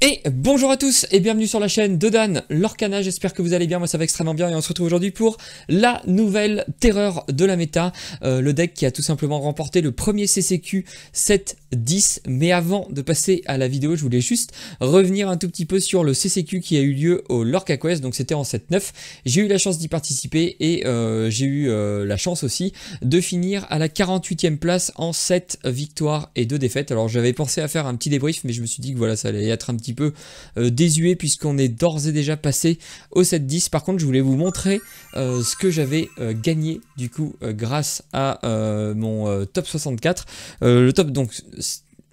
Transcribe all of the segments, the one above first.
Et bonjour à tous et bienvenue sur la chaîne de Dan Lorcana, j'espère que vous allez bien, moi ça va extrêmement bien et on se retrouve aujourd'hui pour la nouvelle terreur de la méta, le deck qui a tout simplement remporté le premier CCQ 7-10, mais avant de passer à la vidéo je voulais juste revenir un tout petit peu sur le CCQ qui a eu lieu au Lorca Quest, donc c'était en 7-9, j'ai eu la chance d'y participer et j'ai eu la chance aussi de finir à la 48e place en 7 victoires et 2 défaites, alors j'avais pensé à faire un petit débrief mais je me suis dit que voilà ça allait être un petit peu désuet puisqu'on est d'ores et déjà passé au 7-10. Par contre je voulais vous montrer ce que j'avais gagné du coup grâce à mon top 64. Le top donc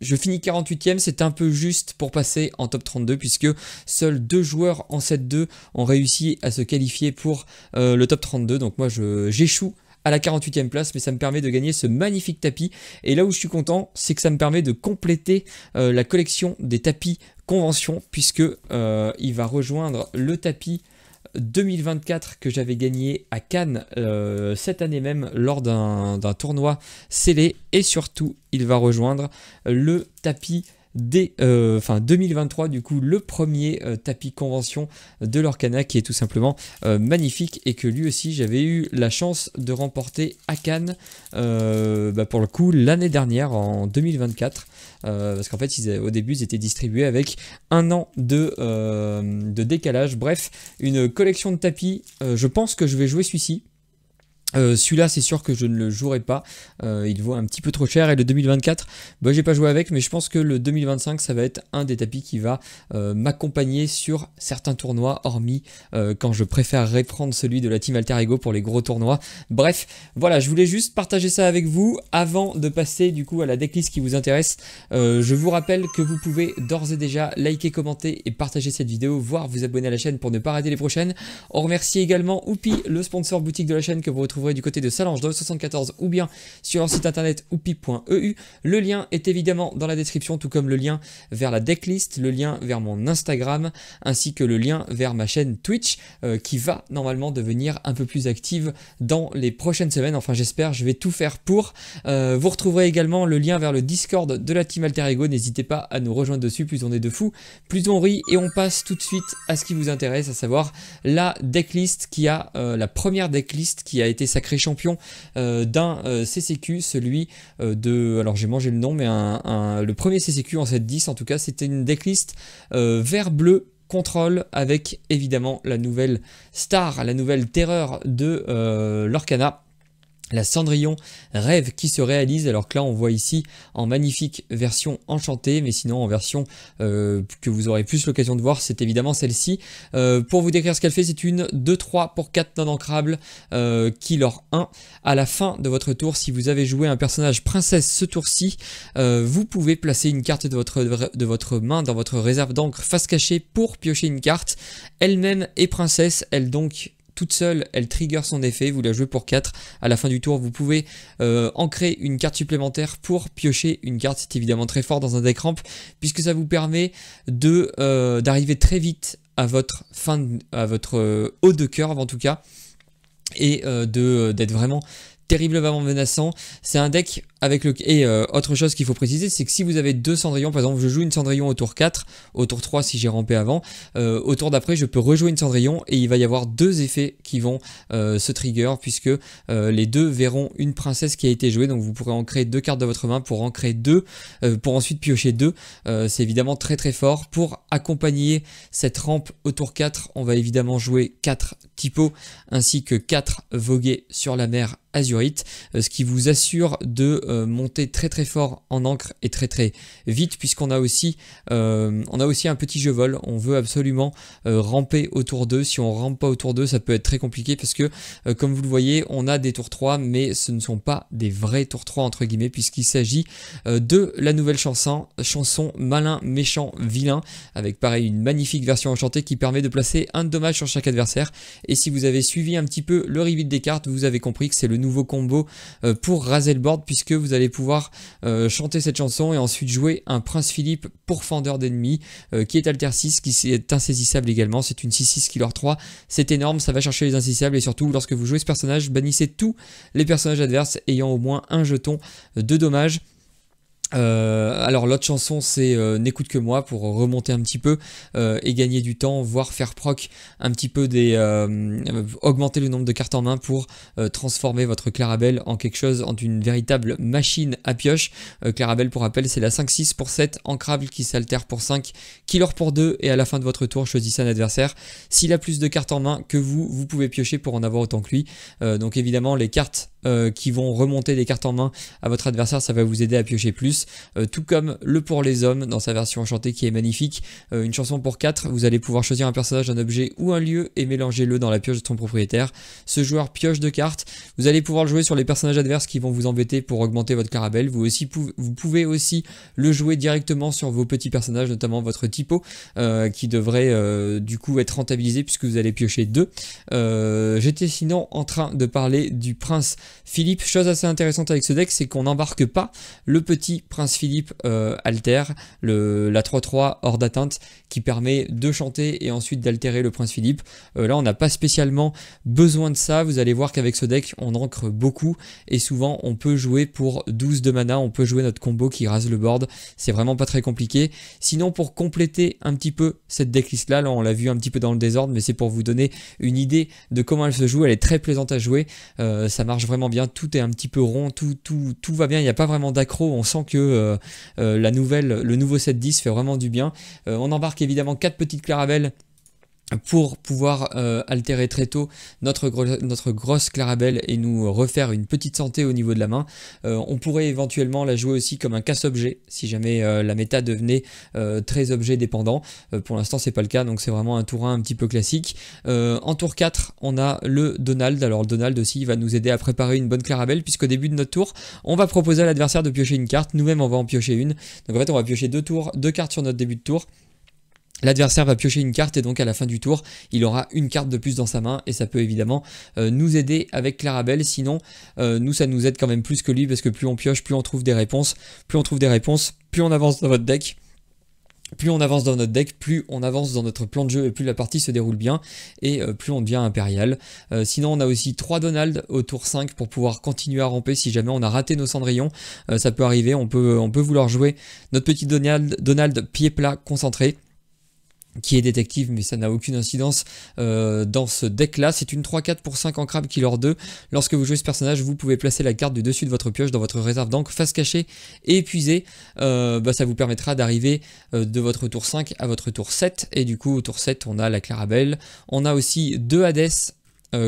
je finis 48e, c'est un peu juste pour passer en top 32 puisque seuls 2 joueurs en 7-2 ont réussi à se qualifier pour le top 32. Donc moi j'échoue à la 48e place, mais ça me permet de gagner ce magnifique tapis. Et là où je suis content, c'est que ça me permet de compléter la collection des tapis convention, puisque il va rejoindre le tapis 2024 que j'avais gagné à Cannes cette année même lors d'un tournoi scellé, et surtout il va rejoindre le tapis dès 2023, du coup le premier tapis convention de Lorcana qui est tout simplement magnifique et que lui aussi j'avais eu la chance de remporter à Cannes pour le coup l'année dernière en 2024 parce qu'en fait au début ils étaient distribués avec un an de décalage. Bref, une collection de tapis, je pense que je vais jouer celui-ci. Celui-là c'est sûr que je ne le jouerai pas, il vaut un petit peu trop cher, et le 2024 j'ai pas joué avec, mais je pense que le 2025 ça va être un des tapis qui va m'accompagner sur certains tournois, hormis quand je préférerais prendre celui de la team Alter Ego pour les gros tournois. Bref, voilà, je voulais juste partager ça avec vous avant de passer du coup à la decklist qui vous intéresse. Je vous rappelle que vous pouvez d'ores et déjà liker, commenter et partager cette vidéo, voire vous abonner à la chaîne pour ne pas rater les prochaines. On remercie également Oupi, le sponsor boutique de la chaîne que vous retrouverez du côté de Salange dans le 74 ou bien sur leur site internet oupi.eu. Le lien est évidemment dans la description, tout comme le lien vers la decklist, le lien vers mon Instagram ainsi que le lien vers ma chaîne Twitch qui va normalement devenir un peu plus active dans les prochaines semaines. Enfin j'espère, je vais tout faire pour. Vous retrouverez également le lien vers le Discord de la team Alter Ego, n'hésitez pas à nous rejoindre dessus, plus on est de fous, plus on rit, et on passe tout de suite à ce qui vous intéresse, à savoir la decklist qui a la première decklist qui a été sacré champion d'un CCQ, celui de, alors j'ai mangé le nom, mais le premier CCQ en 7-10 en tout cas, c'était une decklist vert bleu contrôle avec évidemment la nouvelle star, la nouvelle terreur de Lorcana, la Cendrillon Rêve qui se réalise. Alors que là on voit ici en magnifique version enchantée, mais sinon en version que vous aurez plus l'occasion de voir, c'est évidemment celle-ci. Pour vous décrire ce qu'elle fait, c'est une 2-3 pour 4 non ancrables, killer 1. À la fin de votre tour, si vous avez joué un personnage princesse ce tour-ci, vous pouvez placer une carte de votre main dans votre réserve d'encre face cachée pour piocher une carte. Elle-même est princesse, elle donc toute seule, elle trigger son effet, vous la jouez pour 4. À la fin du tour, vous pouvez ancrer une carte supplémentaire pour piocher une carte. C'est évidemment très fort dans un deck ramp, puisque ça vous permet d'arriver très vite à votre haut de curve en tout cas, et d'être vraiment terriblement menaçant. C'est un deck avec le... Et autre chose qu'il faut préciser, c'est que si vous avez 2 Cendrillons, par exemple je joue une Cendrillon au tour 4, au tour 3 si j'ai rampé avant, au tour d'après je peux rejouer une Cendrillon et il va y avoir 2 effets qui vont se trigger, puisque les deux verront une princesse qui a été jouée, donc vous pourrez ancrer 2 cartes de votre main pour ancrer 2, pour ensuite piocher 2. C'est évidemment très très fort. Pour accompagner cette rampe au tour 4, on va évidemment jouer 4 typos ainsi que 4 vogués sur la mer Azurite, ce qui vous assure de monter très très fort en encre et très très vite, puisqu'on a aussi un petit jeu vol. On veut absolument ramper au tour 2. Si on rampe pas au tour 2, ça peut être très compliqué, parce que comme vous le voyez, on a des tours 3, mais ce ne sont pas des vrais tours 3 entre guillemets, puisqu'il s'agit de la nouvelle chanson Malin, Méchant, Vilain, avec pareil une magnifique version enchantée qui permet de placer un dommage sur chaque adversaire. Et si vous avez suivi un petit peu le reveal des cartes, vous avez compris que c'est le nouveau combo pour raser le board, puisque vous allez pouvoir chanter cette chanson et ensuite jouer un Prince Philippe pour fendeur d'ennemis qui est Alter 6, qui est insaisissable également. C'est une 6-6 killer 3, c'est énorme, ça va chercher les insaisissables, et surtout lorsque vous jouez ce personnage, bannissez tous les personnages adverses ayant au moins un jeton de dommage. Alors l'autre chanson c'est N'écoute que moi pour remonter un petit peu et gagner du temps, voire faire proc un petit peu augmenter le nombre de cartes en main pour transformer votre Clarabelle en quelque chose, en une véritable machine à pioche. Clarabelle pour rappel c'est la 5-6 pour 7, ancrable qui s'altère pour 5, killer pour 2 et à la fin de votre tour choisissez un adversaire. S'il a plus de cartes en main que vous pouvez piocher pour en avoir autant que lui. Donc évidemment les cartes qui vont remonter des cartes en main à votre adversaire, ça va vous aider à piocher plus. Tout comme le pour les hommes dans sa version enchantée qui est magnifique. Une chanson pour 4, vous allez pouvoir choisir un personnage, un objet ou un lieu et mélanger-le dans la pioche de son propriétaire. Ce joueur pioche de cartes. Vous allez pouvoir le jouer sur les personnages adverses qui vont vous embêter pour augmenter votre Clarabelle. Vous pouvez aussi le jouer directement sur vos petits personnages, notamment votre typo qui devrait du coup être rentabilisé puisque vous allez piocher 2. J'étais sinon en train de parler du prince Philippe. Chose assez intéressante avec ce deck, c'est qu'on n'embarque pas le petit prince Philippe alter, la 3-3 hors d'atteinte qui permet de chanter et ensuite d'altérer le prince Philippe. Là on n'a pas spécialement besoin de ça. Vous allez voir qu'avec ce deck on ancre beaucoup et souvent on peut jouer pour 12 de mana, on peut jouer notre combo qui rase le board. C'est vraiment pas très compliqué. Sinon pour compléter un petit peu cette decklist là, on l'a vu un petit peu dans le désordre, mais c'est pour vous donner une idée de comment elle se joue. Elle est très plaisante à jouer, ça marche vraiment bien, tout est un petit peu rond, tout va bien, il n'y a pas vraiment d'accro, on sent que le nouveau set 10 fait vraiment du bien. On embarque évidemment 4 petites Clarabelles pour pouvoir altérer très tôt notre grosse Clarabelle et nous refaire une petite santé au niveau de la main. On pourrait éventuellement la jouer aussi comme un casse-objet si jamais la méta devenait très objet dépendant. Pour l'instant c'est pas le cas, donc c'est vraiment un tour 1 un petit peu classique. En tour 4 on a le Donald. Alors le Donald aussi il va nous aider à préparer une bonne Clarabelle, puisqu'au début de notre tour on va proposer à l'adversaire de piocher une carte, nous-mêmes on va en piocher une. Donc en fait on va piocher deux cartes sur notre début de tour. L'adversaire va piocher une carte et donc à la fin du tour, il aura une carte de plus dans sa main et ça peut évidemment nous aider avec Clarabelle. Sinon, nous ça nous aide quand même plus que lui, parce que plus on pioche, plus on trouve des réponses, plus on avance dans votre deck. Plus on avance dans notre deck, plus on avance dans notre plan de jeu et plus la partie se déroule bien et plus on devient impérial. Sinon on a aussi 3 Donald au tour 5 pour pouvoir continuer à ramper si jamais on a raté nos cendrillons. Ça peut arriver, on peut vouloir jouer notre petit Donald pied plat concentré, qui est détective, mais ça n'a aucune incidence dans ce deck là. C'est une 3-4 pour 5 en crabe killer 2. Lorsque vous jouez ce personnage, vous pouvez placer la carte du dessus de votre pioche dans votre réserve d'encre face cachée et épuisée. Ça vous permettra d'arriver de votre tour 5 à votre tour 7, et du coup au tour 7 on a la Clarabelle. On a aussi 2 Hades,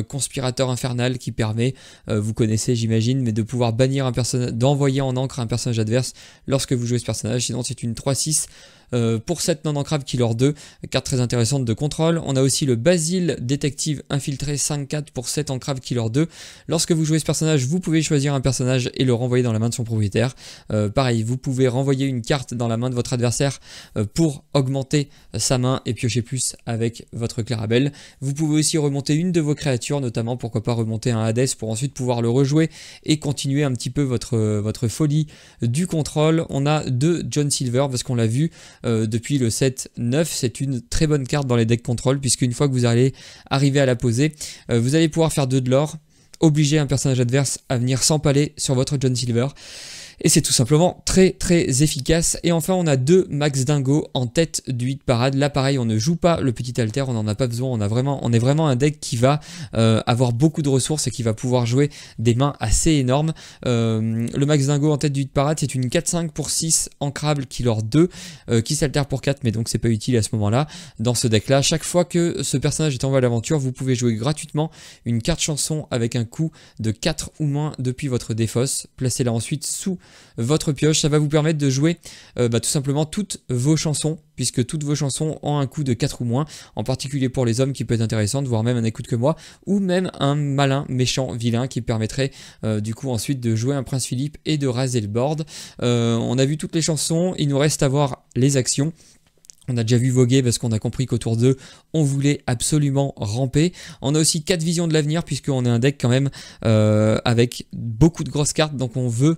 conspirateur infernal, qui permet, vous connaissez j'imagine, mais de pouvoir bannir un personnage, d'envoyer en encre un personnage adverse lorsque vous jouez ce personnage. Sinon c'est une 3-6 pour 7 non ancrable killer 2, carte très intéressante de contrôle. On a aussi le Basile détective infiltré 5-4 pour 7 ancrable killer 2. Lorsque vous jouez ce personnage, vous pouvez choisir un personnage et le renvoyer dans la main de son propriétaire. Pareil, vous pouvez renvoyer une carte dans la main de votre adversaire pour augmenter sa main et piocher plus avec votre Clarabelle. Vous pouvez aussi remonter une de vos créatures, notamment pourquoi pas remonter un Hades pour ensuite pouvoir le rejouer et continuer un petit peu votre folie du contrôle. On a 2 John Silver parce qu'on l'a vu depuis le set 9, c'est une très bonne carte dans les decks contrôle, puisqu'une fois que vous allez arriver à la poser, vous allez pouvoir faire 2 de l'or, obliger un personnage adverse à venir s'empaler sur votre John Silver. Et c'est tout simplement très très efficace. Et enfin on a 2 Max Dingo en tête du hit parade. Là pareil, on ne joue pas le petit alter, on n'en a pas besoin, on est vraiment un deck qui va avoir beaucoup de ressources et qui va pouvoir jouer des mains assez énormes. Le Max Dingo en tête du hit parade, c'est une 4-5 pour 6 ancrable killer 2 qui s'altère pour 4, mais donc c'est pas utile à ce moment là dans ce deck là. Chaque fois que ce personnage est envoyé à l'aventure, vous pouvez jouer gratuitement une carte chanson avec un coût de 4 ou moins depuis votre défausse. Placez-la ensuite sous votre pioche, ça va vous permettre de jouer tout simplement toutes vos chansons, puisque toutes vos chansons ont un coût de 4 ou moins, en particulier pour les hommes qui peut être intéressante, voire même un écoute que moi, ou même un malin, méchant, vilain qui permettrait du coup ensuite de jouer un prince Philippe et de raser le board. On a vu toutes les chansons, il nous reste à voir les actions. On a déjà vu voguer parce qu'on a compris qu'autour d'eux, on voulait absolument ramper. On a aussi 4 visions de l'avenir puisqu'on est un deck quand même avec beaucoup de grosses cartes. Donc on veut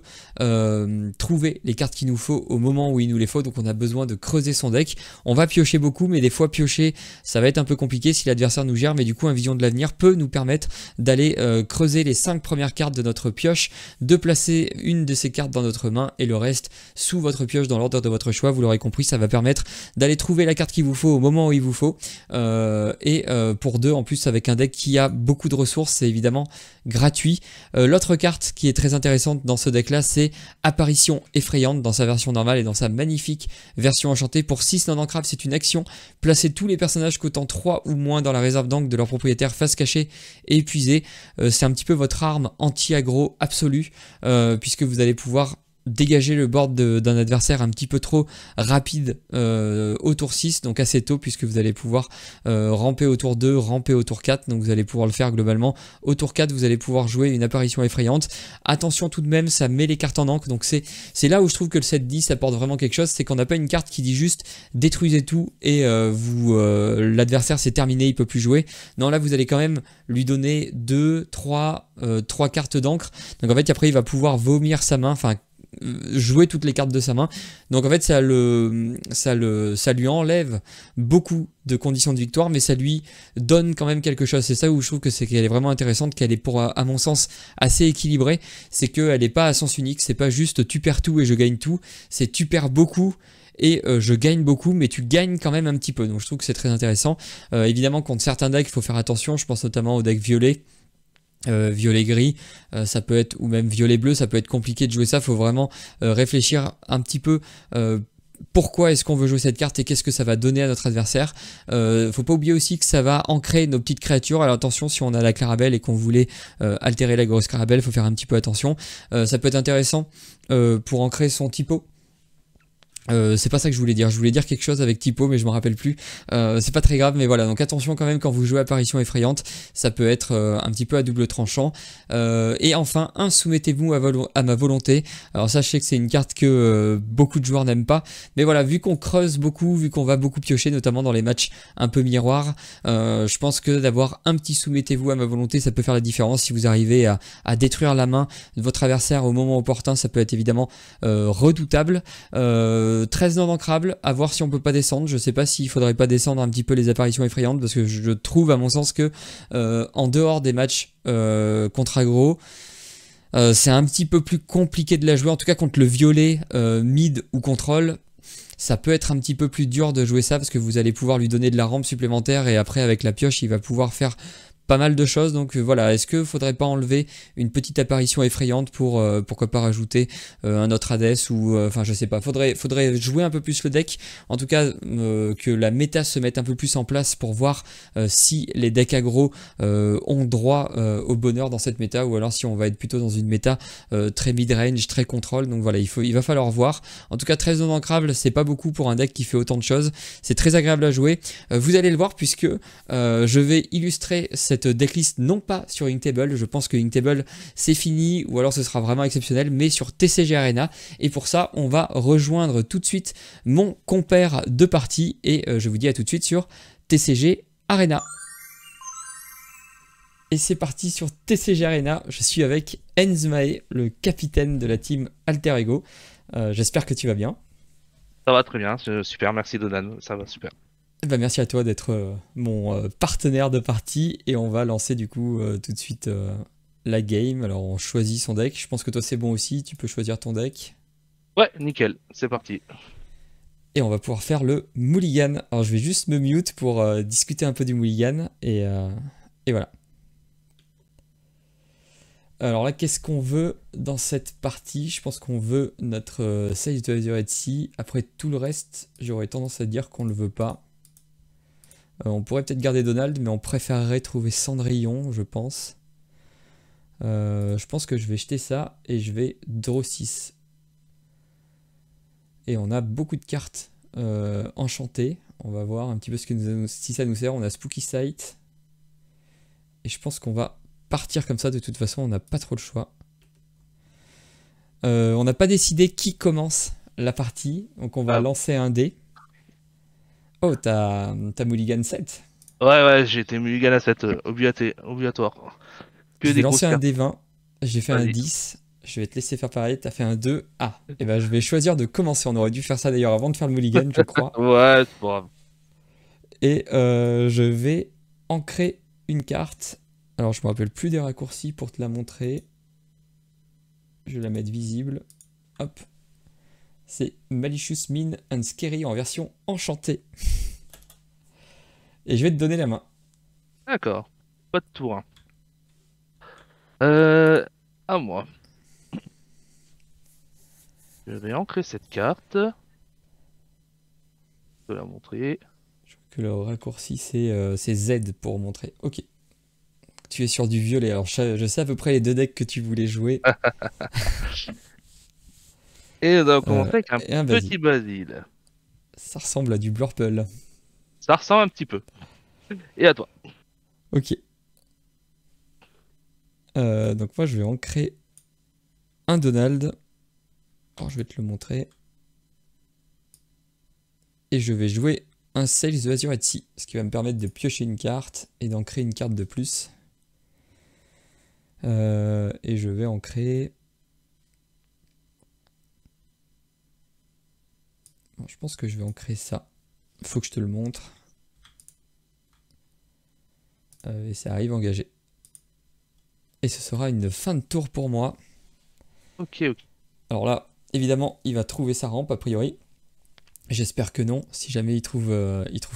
trouver les cartes qu'il nous faut au moment où il nous les faut. Donc on a besoin de creuser son deck. On va piocher beaucoup, mais des fois piocher, ça va être un peu compliqué si l'adversaire nous gère. Mais du coup, un vision de l'avenir peut nous permettre d'aller creuser les 5 premières cartes de notre pioche, de placer une de ces cartes dans notre main et le reste sous votre pioche dans l'ordre de votre choix. Vous l'aurez compris, ça va permettre d'aller trouver la carte qu'il vous faut au moment où il vous faut pour 2 en plus avec un deck qui a beaucoup de ressources, c'est évidemment gratuit. L'autre carte qui est très intéressante dans ce deck là, c'est Apparition Effrayante dans sa version normale et dans sa magnifique version enchantée. Pour 6 non ancrables, c'est une action, placez tous les personnages coûtant 3 ou moins dans la réserve d'encre de leur propriétaire face cachée et épuisée. C'est un petit peu votre arme anti-aggro absolue puisque vous allez pouvoir dégager le board d'un adversaire un petit peu trop rapide au tour 6, donc assez tôt puisque vous allez pouvoir ramper au tour 2, ramper au tour 4, donc vous allez pouvoir le faire globalement. Au tour 4, vous allez pouvoir jouer une apparition effrayante. Attention tout de même, ça met les cartes en encre, donc c'est là où je trouve que le set 10 apporte vraiment quelque chose, c'est qu'on n'a pas une carte qui dit juste détruisez tout et l'adversaire c'est terminé, il peut plus jouer. Non, là vous allez quand même lui donner 2, 3 cartes d'encre, donc en fait après il va pouvoir vomir sa main, enfin jouer toutes les cartes de sa main. Donc en fait ça lui enlève beaucoup de conditions de victoire, mais ça lui donne quand même quelque chose. C'est ça où je trouve que c'est qu'elle est vraiment intéressante, qu'elle est à mon sens assez équilibrée. C'est qu'elle n'est pas à sens unique, c'est pas juste tu perds tout et je gagne tout, c'est tu perds beaucoup et je gagne beaucoup, mais tu gagnes quand même un petit peu. Donc je trouve que c'est très intéressant. Évidemment contre certains decks il faut faire attention, je pense notamment au deck violet. Violet gris, ça peut être, ou même violet bleu, ça peut être compliqué de jouer ça. Faut vraiment réfléchir un petit peu pourquoi est-ce qu'on veut jouer cette carte et qu'est-ce que ça va donner à notre adversaire. Faut pas oublier aussi que ça va ancrer nos petites créatures. Alors attention, si on a la Clarabelle et qu'on voulait altérer la grosse Clarabelle, faut faire un petit peu attention. Ça peut être intéressant pour ancrer son typo. C'est pas ça que je voulais dire quelque chose avec typo mais je me rappelle plus, c'est pas très grave, mais voilà, donc attention quand même quand vous jouez Apparition Effrayante, ça peut être un petit peu à double tranchant. Et enfin un soumettez-vous à ma volonté. Alors sachez que c'est une carte que beaucoup de joueurs n'aiment pas, mais voilà, vu qu'on creuse beaucoup, vu qu'on va beaucoup piocher notamment dans les matchs un peu miroirs, je pense que d'avoir un petit soumettez-vous à ma volonté, ça peut faire la différence. Si vous arrivez à détruire la main de votre adversaire au moment opportun, ça peut être évidemment redoutable. 13 non ancrables, à voir si on peut pas descendre. Je sais pas s'il faudrait pas descendre un petit peu les apparitions effrayantes, parce que je trouve à mon sens que en dehors des matchs contre aggro, c'est un petit peu plus compliqué de la jouer, en tout cas contre le violet mid ou contrôle. Ça peut être un petit peu plus dur de jouer ça parce que vous allez pouvoir lui donner de la rampe supplémentaire et après avec la pioche il va pouvoir faire pas mal de choses. Donc voilà, est-ce que faudrait pas enlever une petite apparition effrayante pour pourquoi pas rajouter un autre Hades ou enfin je sais pas, faudrait jouer un peu plus le deck, en tout cas que la méta se mette un peu plus en place pour voir si les decks aggro ont droit au bonheur dans cette méta, ou alors si on va être plutôt dans une méta très mid-range, très contrôle. Donc voilà, il va falloir voir. En tout cas 13 non ancrables, c'est pas beaucoup pour un deck qui fait autant de choses, c'est très agréable à jouer. Vous allez le voir puisque je vais illustrer cette decklist non pas sur Inktable, je pense que Inktable c'est fini ou alors ce sera vraiment exceptionnel, mais sur TCG Arena, et pour ça on va rejoindre tout de suite mon compère de partie et je vous dis à tout de suite sur TCG Arena. Et c'est parti sur TCG Arena, je suis avec Enzmae, le capitaine de la team Alter Ego. J'espère que tu vas bien. Ça va très bien, super, merci Donan, ça va super. Bah, merci à toi d'être mon partenaire de partie, et on va lancer du coup tout de suite la game. Alors on choisit son deck, je pense que toi c'est bon aussi, tu peux choisir ton deck. Ouais, nickel, c'est parti. Et on va pouvoir faire le mulligan. Alors je vais juste me mute pour discuter un peu du mulligan, et voilà. Alors là, qu'est-ce qu'on veut dans cette partie? Je pense qu'on veut notre Sage of the Red Sea. Après tout le reste, j'aurais tendance à dire qu'on ne le veut pas. On pourrait peut-être garder Donald, mais on préférerait trouver Cendrillon, je pense. Je pense que je vais jeter ça et je vais draw 6. Et on a beaucoup de cartes enchantées. On va voir un petit peu si ça nous sert. On a Spooky Sight. Et je pense qu'on va partir comme ça. De toute façon, on n'a pas trop le choix. On n'a pas décidé qui commence la partie. Donc on va lancer un dé. Oh, t'as Mulligan 7. Ouais, ouais, j'ai été mulligan à 7, obligatoire. Que Je vais des lancer grosses un cartes. D20. J'ai fait un Vas-y. 10. Je vais te laisser faire pareil. T'as fait un 2. Ah, et ben je vais choisir de commencer. On aurait dû faire ça d'ailleurs avant de faire le mulligan, je crois. Ouais, c'est pas grave. Et je vais ancrer une carte. Alors, je me rappelle plus des raccourcis pour te la montrer. Je vais la mettre visible. Hop. C'est Malicious Mean and Scary en version enchantée. Et je vais te donner la main. D'accord. Pas de tour, hein. Euh, à moi. Je vais ancrer cette carte. Je vais la montrer. Je crois que le raccourci, c'est Z pour montrer. Ok. Tu es sur du violet. Alors, je sais à peu près les deux decks que tu voulais jouer. Et on va commencer avec un Et un Basile. petit Basile. Ça ressemble à du Blurple. Ça ressemble un petit peu. Et à toi. Ok. Donc moi, je vais ancrer un Donald. Alors, je vais te le montrer. Et je vais jouer un Sales de Azurite Sea, ce qui va me permettre de piocher une carte et d'ancrer une carte de plus. Et je vais ancrer... Bon, je pense que je vais ancrer ça. Faut que je te le montre. Et ça arrive engagé. Et ce sera une fin de tour pour moi. Ok, ok. Alors là, évidemment, il va trouver sa rampe a priori. J'espère que non. Si jamais il trouve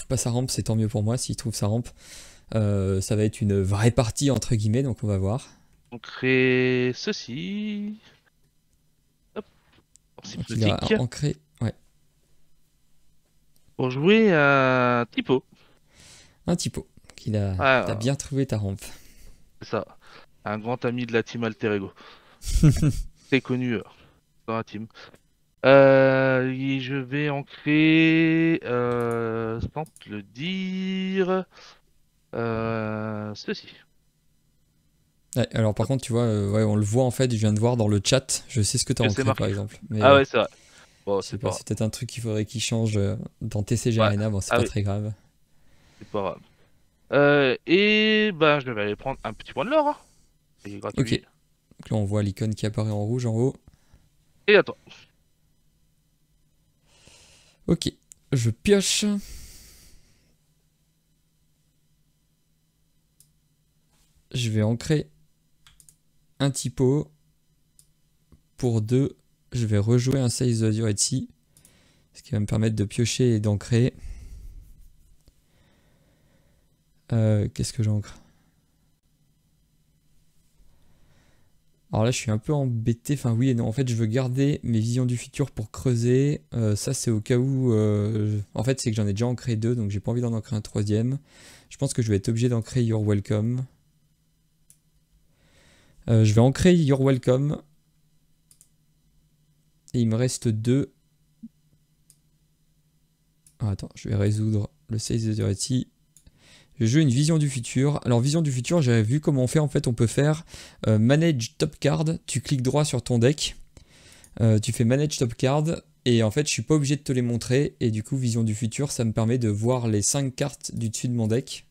pas sa rampe, c'est tant mieux pour moi. S'il trouve sa rampe, ça va être une vraie partie entre guillemets, donc on va voir. On crée ceci. Hop. C'est Donc il a hypnotique. ancré, ouais, Pour jouer un typo. un typo. Donc t'as Ah, bien trouvé ta rampe. c'est ça. Un grand ami de la team Alter Ego. Très connu dans la team. Et je vais ancrer, sans te le dire, ceci. Ouais, alors par Hop, contre, tu vois, ouais, on le voit en fait. Je viens de voir dans le chat. Je sais ce que t'as que c'est ancré par marqué. exemple, mais Ah ouais, c'est vrai. Bon, je sais c'est pas. pas grave. C'est peut-être un truc qu'il faudrait qu'il change dans TCG Ouais. Arena. Bon, c'est Ah pas oui, très grave. c'est pas grave. Et ben, je vais aller prendre un petit point de l'or, hein. C'est Ok. gratuit. Donc là, on voit l'icône qui apparaît en rouge en haut. Et à toi. Ok. Je pioche. Je vais ancrer un typo. Pour 2, je vais rejouer un Sales of Azure Sea, ce qui va me permettre de piocher et d'ancrer. Qu'est-ce que j'ancre? Alors là, je suis un peu embêté. Enfin, oui et non. En fait, je veux garder mes visions du futur pour creuser. Ça, c'est au cas où. En fait, c'est que j'en ai déjà ancré 2, donc j'ai pas envie d'en ancrer un troisième. Je pense que je vais être obligé d'ancrer You're Welcome. Je vais ancrer You're Welcome. Et il me reste 2. Ah, attends, je vais résoudre le Sales of Azure Sea. Je joue une vision du futur. Alors vision du futur, j'avais vu comment on fait. En fait, on peut faire Manage Top Card. Tu cliques droit sur ton deck. Tu fais Manage Top Card. Et en fait, je suis pas obligé de te les montrer. Et du coup, vision du futur, ça me permet de voir les 5 cartes du dessus de mon deck.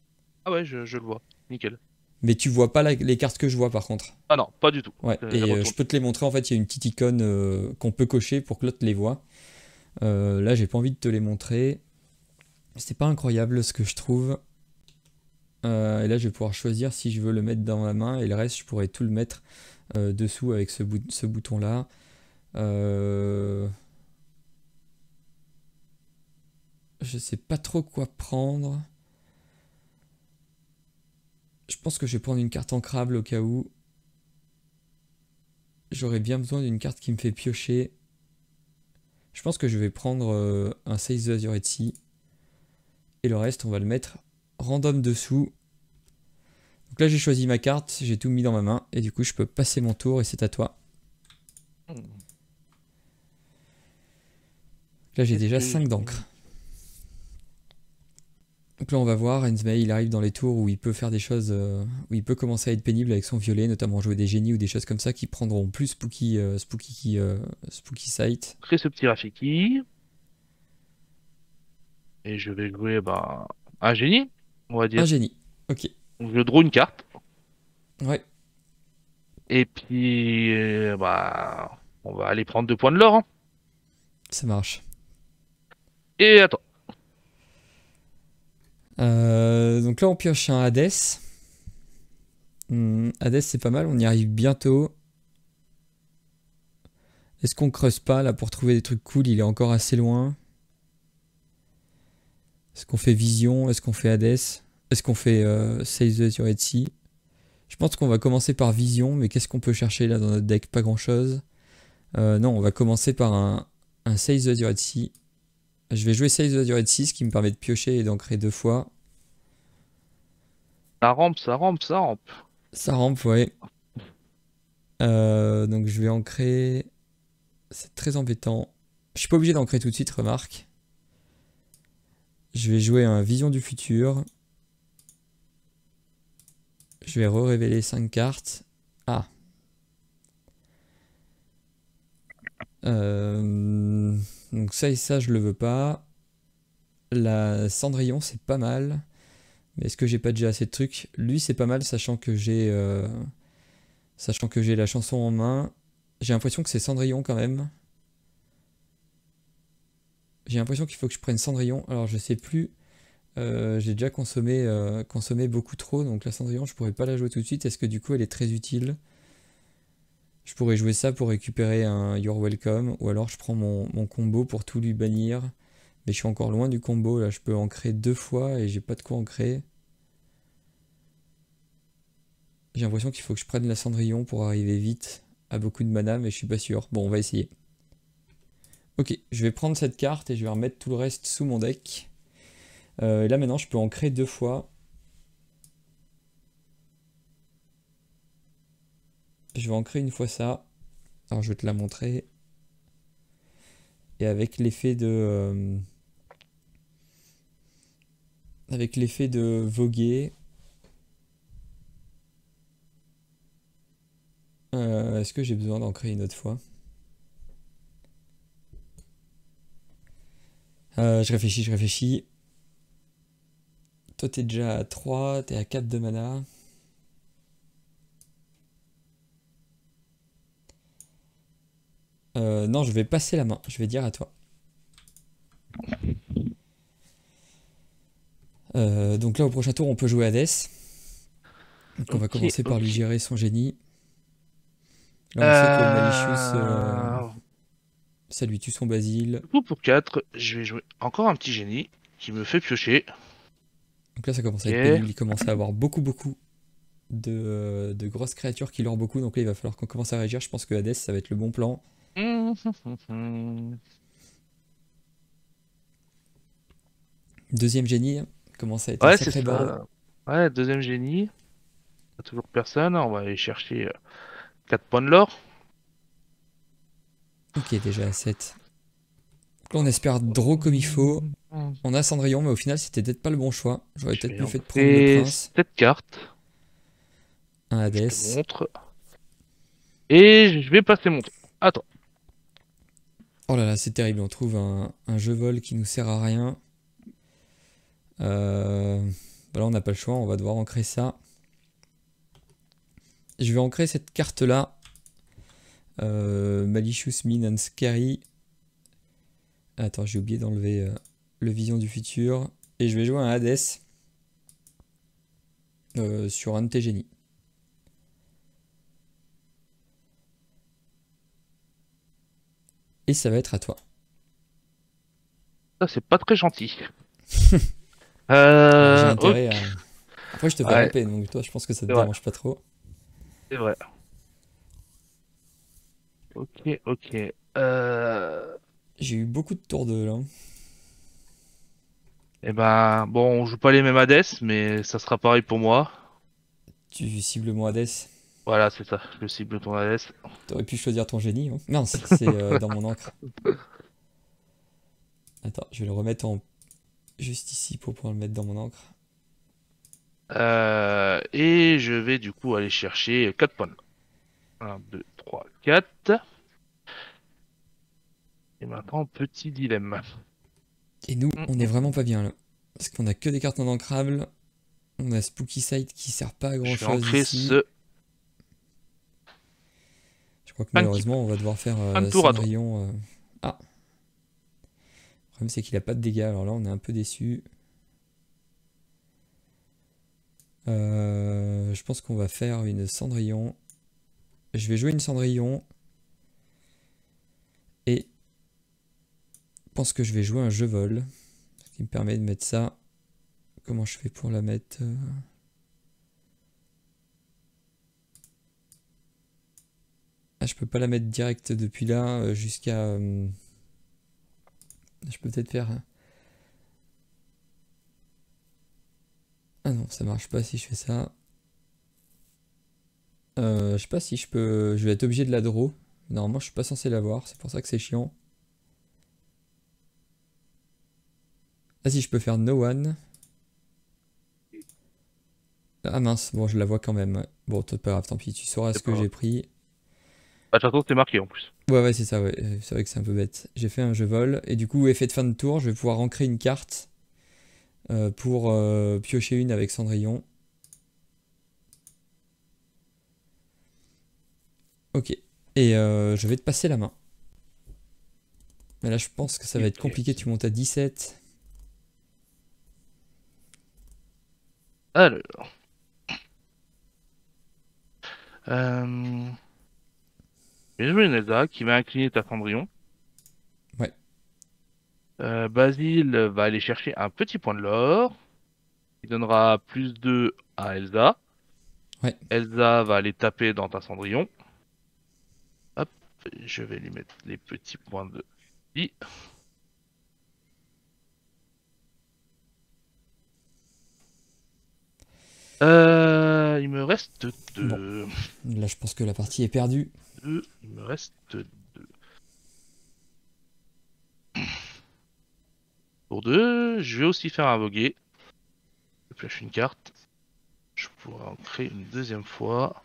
Ah ouais, je le vois. Nickel. Mais tu vois pas les cartes que je vois par contre. Ah non, pas du tout. Ouais, Je et je retourne. peux te les montrer. En fait, il y a une petite icône qu'on peut cocher pour que l'autre les voit. Là, j'ai pas envie de te les montrer. C'est pas incroyable ce que je trouve. Et là, je vais pouvoir choisir si je veux le mettre dans ma main et le reste, je pourrais tout le mettre dessous avec ce bouton-là. Je sais pas trop quoi prendre. Je pense que je vais prendre une carte ancrable au cas où. J'aurais bien besoin d'une carte qui me fait piocher. Je pense que je vais prendre un Seize de Azurite Sea. Et le reste, on va le mettre random dessous. Donc là, j'ai choisi ma carte, j'ai tout mis dans ma main. Et du coup, je peux passer mon tour et c'est à toi. Là, j'ai déjà 5 d'encre. Donc là, on va voir, Enzmei, il arrive dans les tours où il peut faire des choses, où il peut commencer à être pénible avec son violet, notamment jouer des génies ou des choses comme ça qui prendront plus Spooky Sight. Crée ce petit Rafiki. Et je vais jouer bah, un génie, on va Un dire. génie. Ok. Donc, je draw une carte. Ouais, Et puis, bah, on va aller prendre 2 points de l'or, hein. ça marche. Et attends. Donc là, on pioche un Hades. Hades, c'est pas mal, on y arrive bientôt. Est-ce qu'on creuse pas là pour trouver des trucs cool? Il est encore assez loin. Est-ce qu'on fait Vision? Est-ce qu'on fait Hades? Est-ce qu'on fait Save the Azure Sea? Je pense qu'on va commencer par Vision, mais qu'est-ce qu'on peut chercher là dans notre deck? Pas grand-chose. Non, on va commencer par un Save the Azure Sea. Je vais jouer Save the Azure Sea, ce qui me permet de piocher et d'ancrer 2 fois. Ça rampe, ça rampe, ça rampe. Ça rampe, ouais. Donc je vais ancrer. C'est très embêtant. Je suis pas obligé d'ancrer tout de suite, remarque. Je vais jouer un Vision du futur. Je vais re-révéler 5 cartes. Ah. Donc ça et ça, je le veux pas. La Cendrillon, c'est pas mal. Mais est-ce que j'ai pas déjà assez de trucs? Lui, c'est pas mal, sachant que j'ai la chanson en main. J'ai l'impression que c'est Cendrillon quand même. J'ai l'impression qu'il faut que je prenne Cendrillon. Alors je sais plus. J'ai déjà consommé beaucoup trop, donc la Cendrillon, je pourrais pas la jouer tout de suite. Est-ce que du coup, elle est très utile? Je pourrais jouer ça pour récupérer un You're Welcome, ou alors je prends mon combo pour tout lui bannir. Mais je suis encore loin du combo, là je peux ancrer 2 fois et j'ai pas de quoi ancrer. J'ai l'impression qu'il faut que je prenne la Cendrillon pour arriver vite à beaucoup de mana, mais je suis pas sûr. Bon, on va essayer. Ok, je vais prendre cette carte et je vais remettre tout le reste sous mon deck. Et là maintenant je peux ancrer 2 fois. Je vais ancrer une fois ça. Alors je vais te la montrer. Et avec l'effet de voguer, est-ce que j'ai besoin d'en créer une autre fois? Je réfléchis, je réfléchis. Toi t'es déjà à 3, t'es à 4 de mana. Non, je vais passer la main, je vais dire à toi. Donc là au prochain tour on peut jouer Hades. Donc on va Ok, commencer par lui ok. gérer son génie. Là on sait que Malicious, Euh... ça lui tue son Basile. Du coup, pour 4, je vais jouer encore un petit génie qui me fait piocher. Donc là ça commence à être Ok. pénible, il commence à avoir beaucoup de grosses créatures qui leur beaucoup. Donc là il va falloir qu'on commence à réagir. Je pense que Hades ça va être le bon plan. Deuxième génie commence à être un Ouais, c'est sacré board. ça. Ouais, deuxième génie. Pas toujours personne. On va aller chercher 4 points de l'or. Ok, déjà à 7. Donc là on espère draw comme il faut. On a Cendrillon, mais au final c'était peut-être pas le bon choix. J'aurais Je peut-être vais mieux en fait de prendre le faire prince. 7 cartes. Un Je te Hades. montre. Et je vais passer mon tour. Attends. Oh là là, c'est terrible. On trouve un jeu vol qui nous sert à rien. Bah là on n'a pas le choix, on va devoir ancrer ça. Je vais ancrer cette carte là. Malicious Mean and Scary. Attends, j'ai oublié d'enlever le Vision du futur. Et je vais jouer un Hades sur un de tes génies. Et ça va être à toi. Ça, c'est pas très gentil. Bah, j'ai intérêt Ok. à... Après je te fais Ouais, ramper, donc toi je pense que ça te c'est vrai. dérange pas trop. C'est vrai. Ok, ok. J'ai eu beaucoup de tours de là. Eh ben, bon, on joue pas les mêmes Hades, mais ça sera pareil pour moi. Tu cibles mon Hades. Voilà, c'est ça. Je cible ton Hades. T'aurais pu choisir ton génie. Hein. Mince, c'est dans mon encre. Attends, je vais le remettre juste ici pour pouvoir le mettre dans mon encre. Et je vais du coup aller chercher 4 points. 1, 2, 3, 4. Et maintenant, petit dilemme. Et nous, on est vraiment pas bien là. Parce qu'on a que des cartes non ancrables. On a Spooky Sight qui sert pas à grand Je vais chose ancrer ici. ce Je crois que Fin de malheureusement, on va devoir faire fin de tour à toi. Cendrillon. Ah. Le problème, c'est qu'il a pas de dégâts. Alors là, on est un peu déçu. Je pense qu'on va faire une Cendrillon. Je vais jouer une Cendrillon. Et je pense que je vais jouer un jeu vol. Ce qui me permet de mettre ça. Comment je fais pour la mettre Ah, je peux pas la mettre direct depuis là jusqu'à... Je peux peut-être faire... Ah non, ça marche pas si je fais ça. Je sais pas si je peux... Je vais être obligé de la draw. Normalement, je suis pas censé l'avoir, c'est pour ça que c'est chiant. Ah si, je peux faire no one. Ah mince, bon, je la vois quand même. Ouais. Bon, toi, pas grave, tant pis, tu sauras ce que j'ai pris. Ah, de toute façon, c'est marqué en plus. Ouais, c'est ça, ouais. C'est vrai que c'est un peu bête. J'ai fait un jeu vol, et du coup, effet de fin de tour, je vais pouvoir ancrer une carte pour piocher une avec Cendrillon. Ok. Et je vais te passer la main. Mais là, je pense que ça va être compliqué, tu montes à 17. Alors. Je vais jouer une Elsa qui va incliner ta Cendrillon. Ouais. Basile va aller chercher un petit point de l'or. Il donnera plus 2 à Elsa. Ouais. Elsa va aller taper dans ta Cendrillon. Hop, je vais lui mettre les petits points de vie. Il me reste 2. Bon. Là, je pense que la partie est perdue. Il me reste 2. Pour 2, je vais aussi faire un voguer. Je flash une carte. Je pourrais en créer une deuxième fois.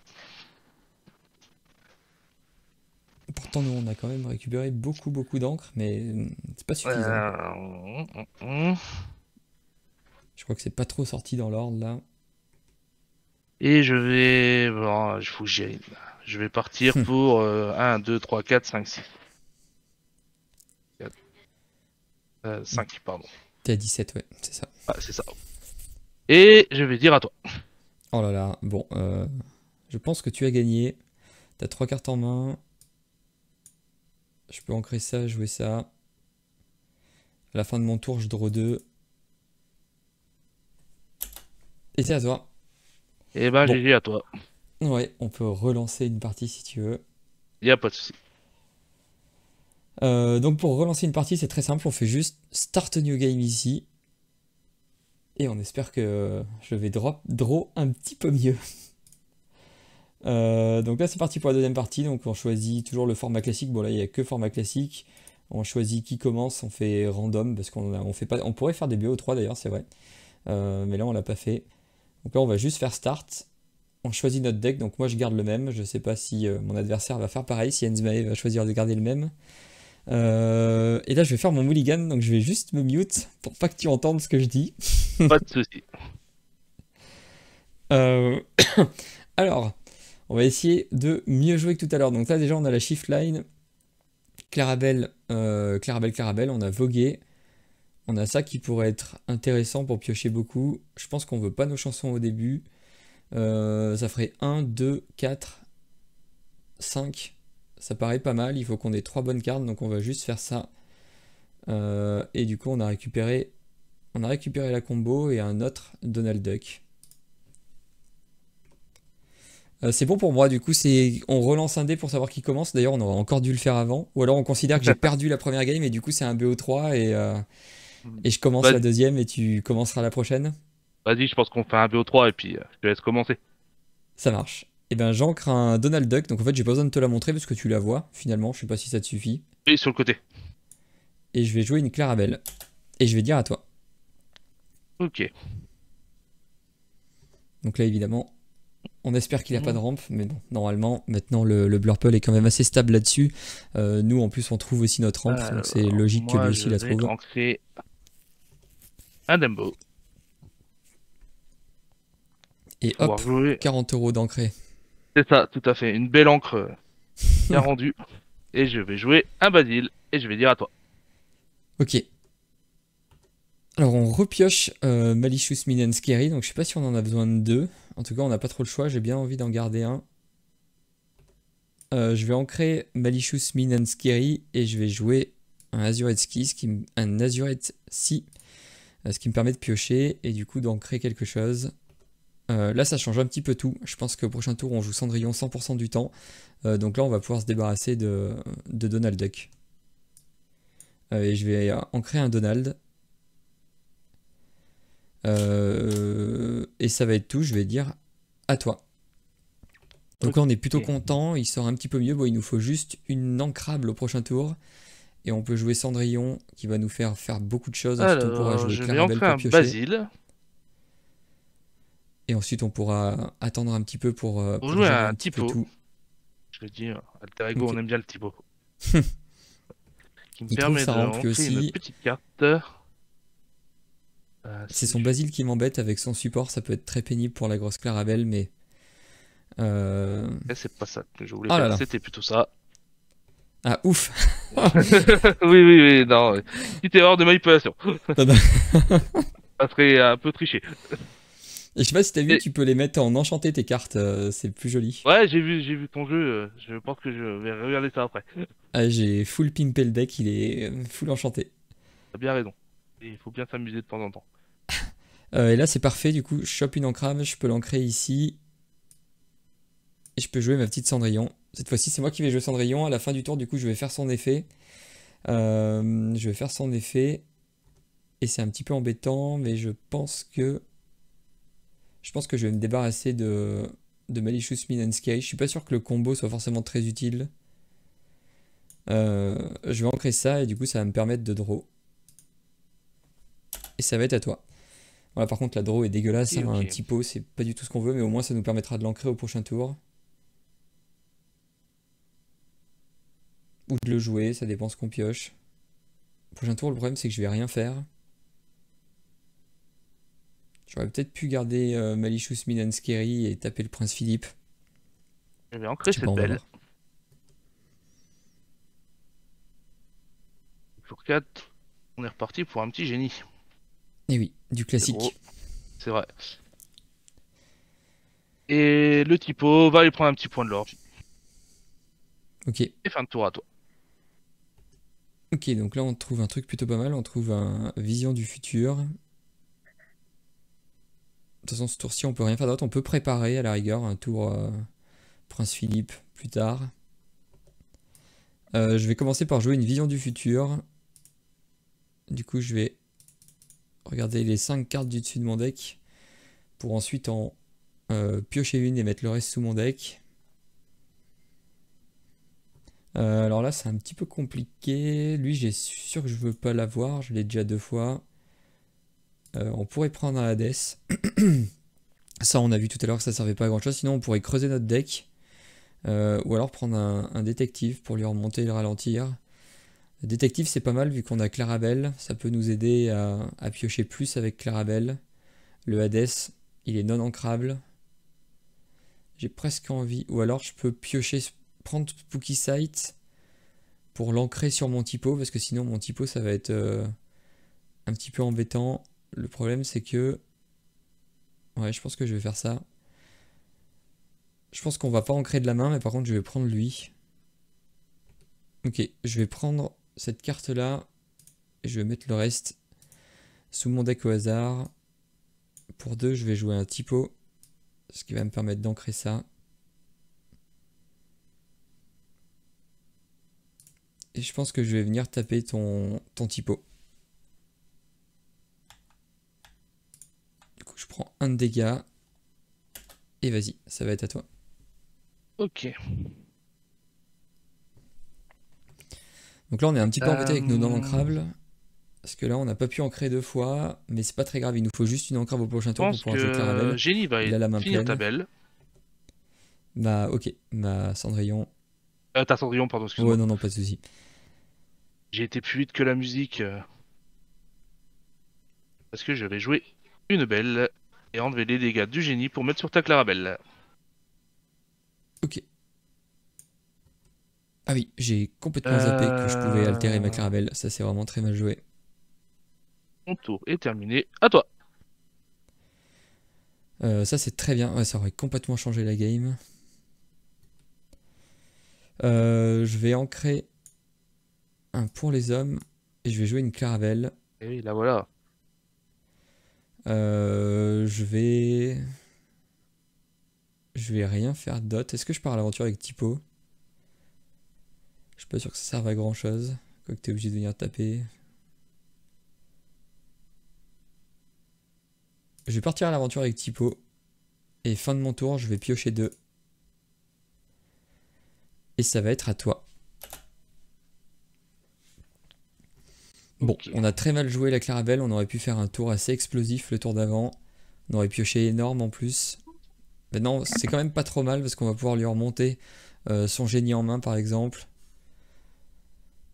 Pourtant, nous, on a quand même récupéré beaucoup d'encre, mais c'est pas suffisant. Je crois que c'est pas trop sorti dans l'ordre, là. Et je vais... Bon, il faut que j'y aille. Je vais partir pour 1, 2, 3, 4, 5, 6. 5, pardon. T'es à 17, ouais, c'est ça. Ah, c'est ça. Et je vais dire à toi. Oh là là, bon, je pense que tu as gagné. T'as 3 cartes en main. Je peux ancrer ça, jouer ça. À la fin de mon tour, je draw 2. Et c'est à toi. Et ben, Bon. GG à toi. Ouais, on peut relancer une partie si tu veux. Y a pas de souci. Donc pour relancer une partie, c'est très simple. On fait juste Start a New Game ici. Et on espère que je vais draw un petit peu mieux. Donc là, c'est parti pour la deuxième partie. Donc on choisit toujours le format classique. Bon là, il n'y a que format classique. On choisit qui commence, on fait random. Parce qu'on fait pas, on pourrait faire des BO3 d'ailleurs, c'est vrai. Mais là, on l'a pas fait. Donc là, on va juste faire Start. On choisit notre deck. Donc moi, je garde le même. Je sais pas si mon adversaire va faire pareil. Si Enzmae va choisir de garder le même. Et là je vais faire mon mulligan, donc je vais juste me mute pour pas que tu entendes ce que je dis. Pas de souci. Alors, on va essayer de mieux jouer que tout à l'heure. Donc là déjà on a la shift line, Clarabelle, on a vogué. On a ça qui pourrait être intéressant pour piocher beaucoup. Je pense qu'on veut pas nos chansons au début. Ça ferait 1, 2, 4, 5. Ça paraît pas mal, il faut qu'on ait 3 bonnes cartes, donc on va juste faire ça. Et du coup on a récupéré la combo et un autre Donald Duck. C'est bon pour moi, du coup on relance un dé pour savoir qui commence. D'ailleurs on aurait encore dû le faire avant. Ou alors on considère que j'ai perdu la première game et du coup c'est un BO3 et je commence la deuxième et tu commenceras la prochaine. Vas-y, je pense qu'on fait un BO3 et puis je te laisse commencer. Ça marche. Et ben j'ancre un Donald Duck, donc en fait j'ai pas besoin de te la montrer parce que tu la vois finalement, je sais pas si ça te suffit. Et sur le côté. Et je vais jouer une Clarabelle. Et je vais dire à toi. Ok. Donc là évidemment, on espère qu'il a pas de rampe, mais bon, normalement, maintenant le Blurple est quand même assez stable là-dessus. Nous en plus on trouve aussi notre rampe, donc c'est logique que lui aussi la trouve. Ancrer un Dembo. Et Pouvoir hop, jouer. 40 € d'ancré. C'est ça, tout à fait. Une belle encre bien rendue. Et je vais jouer un Basile. Et je vais dire à toi. Ok. Alors on repioche Malicious Mean and Scary, donc je sais pas si on en a besoin de deux. En tout cas, on n'a pas trop le choix, j'ai bien envie d'en garder un. Je vais ancrer Malicious Mean and Scary et je vais jouer un Azurite Ski, un Azurite Sea, ce qui me permet de piocher et du coup d'ancrer quelque chose. Là, ça change un petit peu tout. Je pense qu'au prochain tour, on joue Cendrillon 100% du temps. Donc là, on va pouvoir se débarrasser de Donald Duck. Et je vais ancrer un Donald. Et ça va être tout. Je vais dire à toi. Donc là, on est plutôt content. Il sort un petit peu mieux. Bon, il nous faut juste une ancrable au prochain tour. Et on peut jouer Cendrillon qui va nous faire beaucoup de choses. Ensuite, on pourra Alors, jouer je vais Clarabelle ancrer pour un piocher. Basile. Et ensuite, on pourra attendre un petit peu pour Pour jouer gérer un un petit peu typo. tout. Je le dis, Alter Ego, Ok. on aime bien le typo. Qui me Il trouve permet sa de rempli ancrer une aussi. petite carte. C'est Si son je- Basile qui m'embête avec son support. Ça peut être très pénible pour la grosse Clarabelle, mais... C'est pas ça que je voulais Oh là faire, là. c'était plutôt ça. Ah, ouf. Oui, oui, oui, non. Petite erreur de manipulation. Non, non. Ça serait un peu triché. Et je sais pas si t'as vu, Et, tu peux les mettre en enchanté tes cartes. C'est plus joli. ouais, j'ai vu ton jeu. Je pense que je vais regarder ça après. Ah, j'ai full pimpé le deck. Il est full enchanté. T'as bien raison. Et il faut bien s'amuser de temps en temps. Et là, c'est parfait. Du coup, je chope une ancrave. Je peux l'ancrer ici. Et je peux jouer ma petite Cendrillon. Cette fois-ci, c'est moi qui vais jouer Cendrillon. À la fin du tour, du coup, je vais faire son effet. Je vais faire son effet. Et c'est un petit peu embêtant, mais je pense que je vais me débarrasser de Malicious Mean and Scary. Je suis pas sûr que le combo soit forcément très utile. Je vais ancrer ça et du coup, ça va me permettre de draw. Et ça va être à toi. Voilà, par contre, la draw est dégueulasse. Ok, Hein, un ok. typo, c'est pas du tout ce qu'on veut, mais au moins, ça nous permettra de l'ancrer au prochain tour. Ou de le jouer, ça dépend ce qu'on pioche. Au prochain tour, le problème, c'est que je vais rien faire. J'aurais peut-être pu garder Malicious Mean and Scary et taper le Prince Philippe. Je vais ancrer Je sais pas, cette on va belle. voir. Tour 4, on est reparti pour un petit génie. Et oui, du C'est gros, classique. c'est vrai. Et le typo va lui prendre un petit point de l'or. Ok. Et fin de tour à toi. Ok, donc là on trouve un truc plutôt pas mal, on trouve un Vision du futur. De toute façon, ce tour-ci, on peut rien faire d'autre, on peut préparer à la rigueur un tour Prince Philippe plus tard. Je vais commencer par jouer une Vision du futur. Du coup, je vais regarder les 5 cartes du dessus de mon deck pour ensuite en piocher une et mettre le reste sous mon deck. Alors là, c'est un petit peu compliqué. Lui, j'ai sûr que je veux pas l'avoir. Je l'ai déjà 2 fois. On pourrait prendre un Hades. Ça, on a vu tout à l'heure que ça servait pas à grand chose. Sinon, on pourrait creuser notre deck. Ou alors prendre un détective pour lui remonter et le ralentir. Le détective, c'est pas mal vu qu'on a Clarabelle. Ça peut nous aider à piocher plus avec Clarabelle. Le Hades, il est non ancrable. J'ai presque envie. Ou alors, je peux piocher, prendre Spooky Sight pour l'ancrer sur mon typo. Parce que sinon, mon typo, ça va être un petit peu embêtant. Le problème, c'est que... Ouais, je pense que je vais faire ça. Je pense qu'on va pas ancrer de la main, mais par contre, je vais prendre lui. Ok, je vais prendre cette carte-là. Et je vais mettre le reste sous mon deck au hasard. Pour 2, je vais jouer un typo. Ce qui va me permettre d'ancrer ça. Et je pense que je vais venir taper ton typo. Du coup, je prends un de dégâts. Et vas-y, ça va être à toi. Ok. Donc là, on est un petit peu embêté avec nos non Je ancrables. Parce que là, on n'a pas pu ancrer 2 fois. Mais c'est pas très grave, il nous faut juste une ancrable au prochain tour pour pense pouvoir jouer que Clarabelle. Génie va Il a la main finir ta pleine. belle. Bah, ok, ma Cendrillon. Ta Cendrillon, pardon, Ouais, excuse-moi. non, non, pas de soucis. J'ai été plus vite que la musique. Parce que je vais jouer une belle et enlever les dégâts du génie pour mettre sur ta Clarabelle. Ok. Ah oui, j'ai complètement zappé que je pouvais altérer ma Euh... Clarabelle. Ça, c'est vraiment très mal joué. Mon tour est terminé. À toi. Ça, c'est très bien. Ouais, ça aurait complètement changé la game. Je vais ancrer un pour les hommes et je vais jouer une Clarabelle. Et là voilà. Je vais... Je vais rien faire d'autre. Est-ce que je pars à l'aventure avec Typo? Je suis pas sûr que ça serve à grand chose. Quoique t'es obligé de venir taper. Je vais partir à l'aventure avec Typo. Et fin de mon tour, je vais piocher 2. Et ça va être à toi. Bon, Ok. on a très mal joué la Clarabelle. On aurait pu faire un tour assez explosif le tour d'avant. On aurait pioché énorme en plus. Maintenant, c'est quand même pas trop mal parce qu'on va pouvoir lui remonter son génie en main par exemple.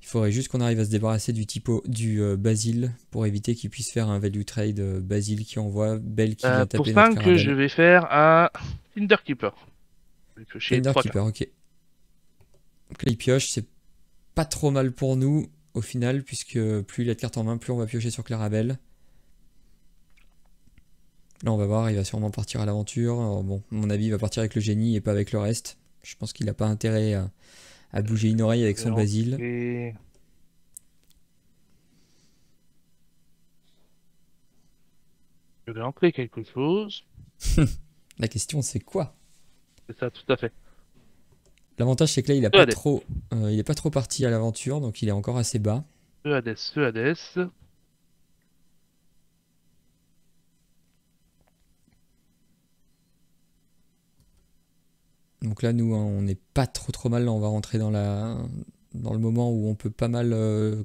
Il faudrait juste qu'on arrive à se débarrasser du Basile pour éviter qu'il puisse faire un value trade Basile qui envoie Belle qui vient Pour taper notre 5, je Clarabelle. vais faire un Tinderkeeper. Je vais piocher 3 Tinderkeeper, cartes. ok. Donc là, il pioche, c'est pas trop mal pour nous au final, puisque plus il a de cartes en main, plus on va piocher sur Clarabelle. Là, on va voir, il va sûrement partir à l'aventure. Alors, bon, à mon avis, il va partir avec le génie et pas avec le reste. Je pense qu'il n'a pas intérêt à bouger une oreille avec Je vais son Basile. ancrer... je vais ancrer quelque chose. La question, c'est quoi? C'est ça, tout à fait. L'avantage, c'est que là, Feu Hadès. il est pas trop parti à l'aventure, donc il est encore assez bas. Feu Hadès, feu Hadès. Donc là, nous, hein, on n'est pas trop mal. Là, on va rentrer dans le moment où on peut pas mal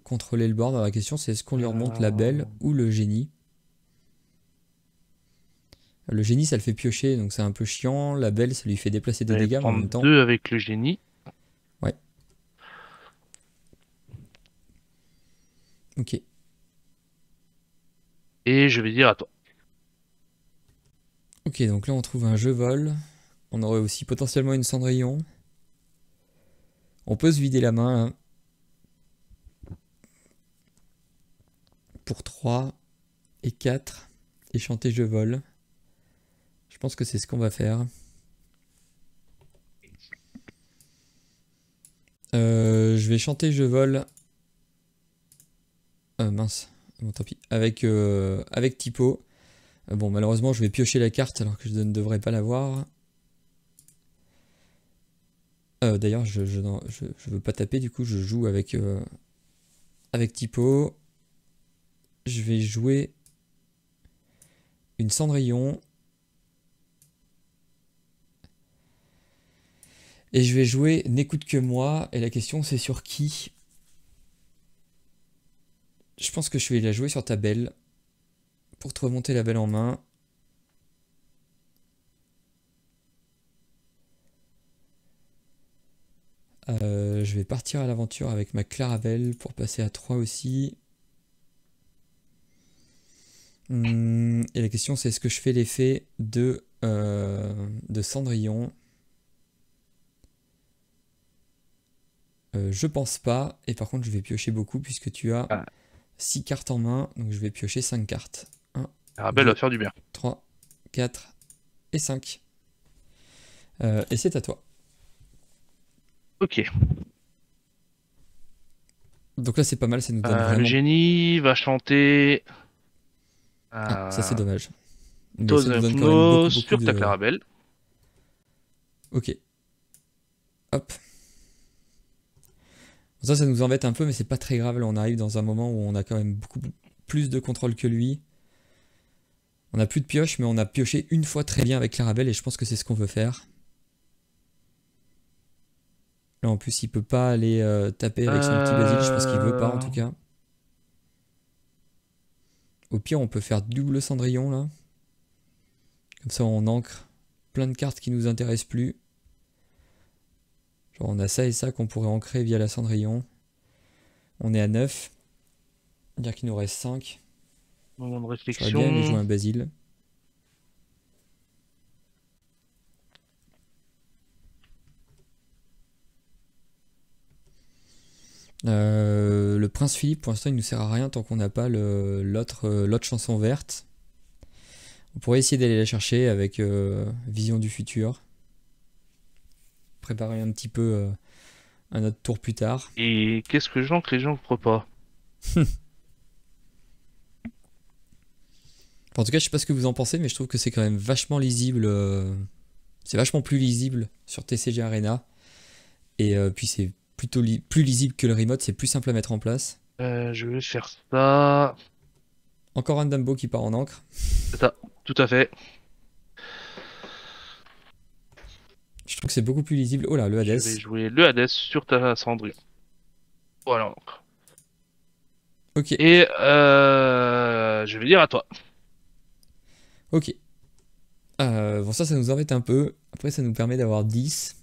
contrôler le board. Alors, la question, c'est est-ce qu'on lui remonte la belle Euh, ou le génie? Le génie, ça le fait piocher, donc c'est un peu chiant. La belle, ça lui fait déplacer je des vais dégâts, mais en prendre même temps, 2 avec le génie. ouais, ok. Et je vais dire à toi. Ok, donc là, on trouve un jeu vol. On aurait aussi potentiellement une Cendrillon. On peut se vider la main hein, pour 3 et 4 et chanter jeu vol. Je pense que c'est ce qu'on va faire. Je vais chanter je vole. Mince, bon, tant pis. Avec Typo. Bon, malheureusement, je vais piocher la carte alors que je ne devrais pas l'avoir. D'ailleurs, je veux pas taper, du coup, je joue avec Typo. Je vais jouer une Cendrillon. Et je vais jouer N'écoute que moi. Et la question, c'est sur qui? Je pense que je vais la jouer sur ta belle. Pour te remonter la belle en main. Je vais partir à l'aventure avec ma Clarabelle pour passer à 3 aussi. Et la question c'est est-ce que je fais l'effet de Cendrillon? Je pense pas. Et par contre je vais piocher beaucoup puisque tu as Ah, 6 cartes en main. Donc je vais piocher 5 cartes. 1, Arabelle va 2, faire du bien. 3, 4 et 5. Et c'est à toi. Ok. Donc là c'est pas mal, ça nous donne Le vraiment... génie va chanter Ah, ça c'est dommage. Mais ça nous donne quand même Tozemno beaucoup sur ta de... Clarabelle. Ok, hop. Ça nous embête un peu, mais c'est pas très grave. Là, on arrive dans un moment où on a quand même beaucoup plus de contrôle que lui. On a plus de pioche, mais on a pioché une fois très bien avec Clarabelle et je pense que c'est ce qu'on veut faire. Là, en plus, il peut pas aller taper avec son petit Basile. Je pense qu'il veut pas, en Euh... tout cas. Au pire, on peut faire double Cendrillon, là. Comme ça, on ancre plein de cartes qui nous intéressent plus. Genre, on a ça et ça qu'on pourrait ancrer via la Cendrillon. On est à 9. C'est-à-dire qu'il nous reste 5. Moment de J'aurais bien aimé jouer réflexion. un Basile. Le Prince Philippe, pour l'instant, il nous sert à rien tant qu'on n'a pas l'autre chanson verte. On pourrait essayer d'aller la chercher avec Vision du futur. Préparer un petit peu un autre tour plus tard. Et qu'est-ce que j'ancre et j'ancre pas? En tout cas, je sais pas ce que vous en pensez, mais je trouve que c'est quand même vachement lisible. C'est vachement plus lisible sur TCG Arena. Et puis c'est plutôt plus lisible que le remote, c'est plus simple à mettre en place. Je vais faire ça. Encore un Dumbo qui part en encre. C'est ça, tout à fait. Je trouve que c'est beaucoup plus lisible. Oh là, le Je Hades. vais jouer le Hades sur ta Cendrillon. Voilà. Ok, Et je vais dire à toi. ok. Bon, ça nous embête un peu. Après, ça nous permet d'avoir 10.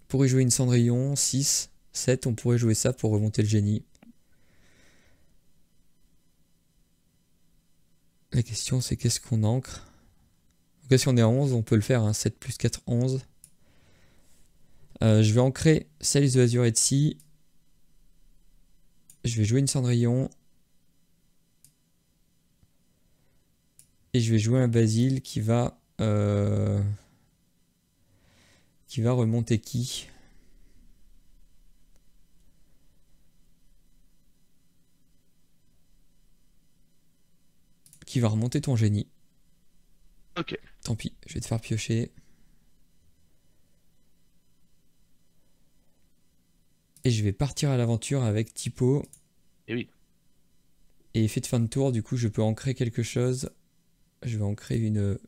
On pourrait jouer une Cendrillon, 6, 7. On pourrait jouer ça pour remonter le génie. La question, c'est qu'est-ce qu'on ancre? En tout cas, si on est à 11, on peut le faire. Hein, 7 plus 4, 11. Je vais ancrer Sails de Azure et Sea. Je vais jouer une Cendrillon. Et je vais jouer un Basile qui va remonter qui? Qui va remonter ton génie. Ok. Tant pis, je vais te faire piocher. Et je vais partir à l'aventure avec Typo. Et oui. Et effet de fin de tour, du coup, je peux ancrer quelque chose. Je vais ancrer une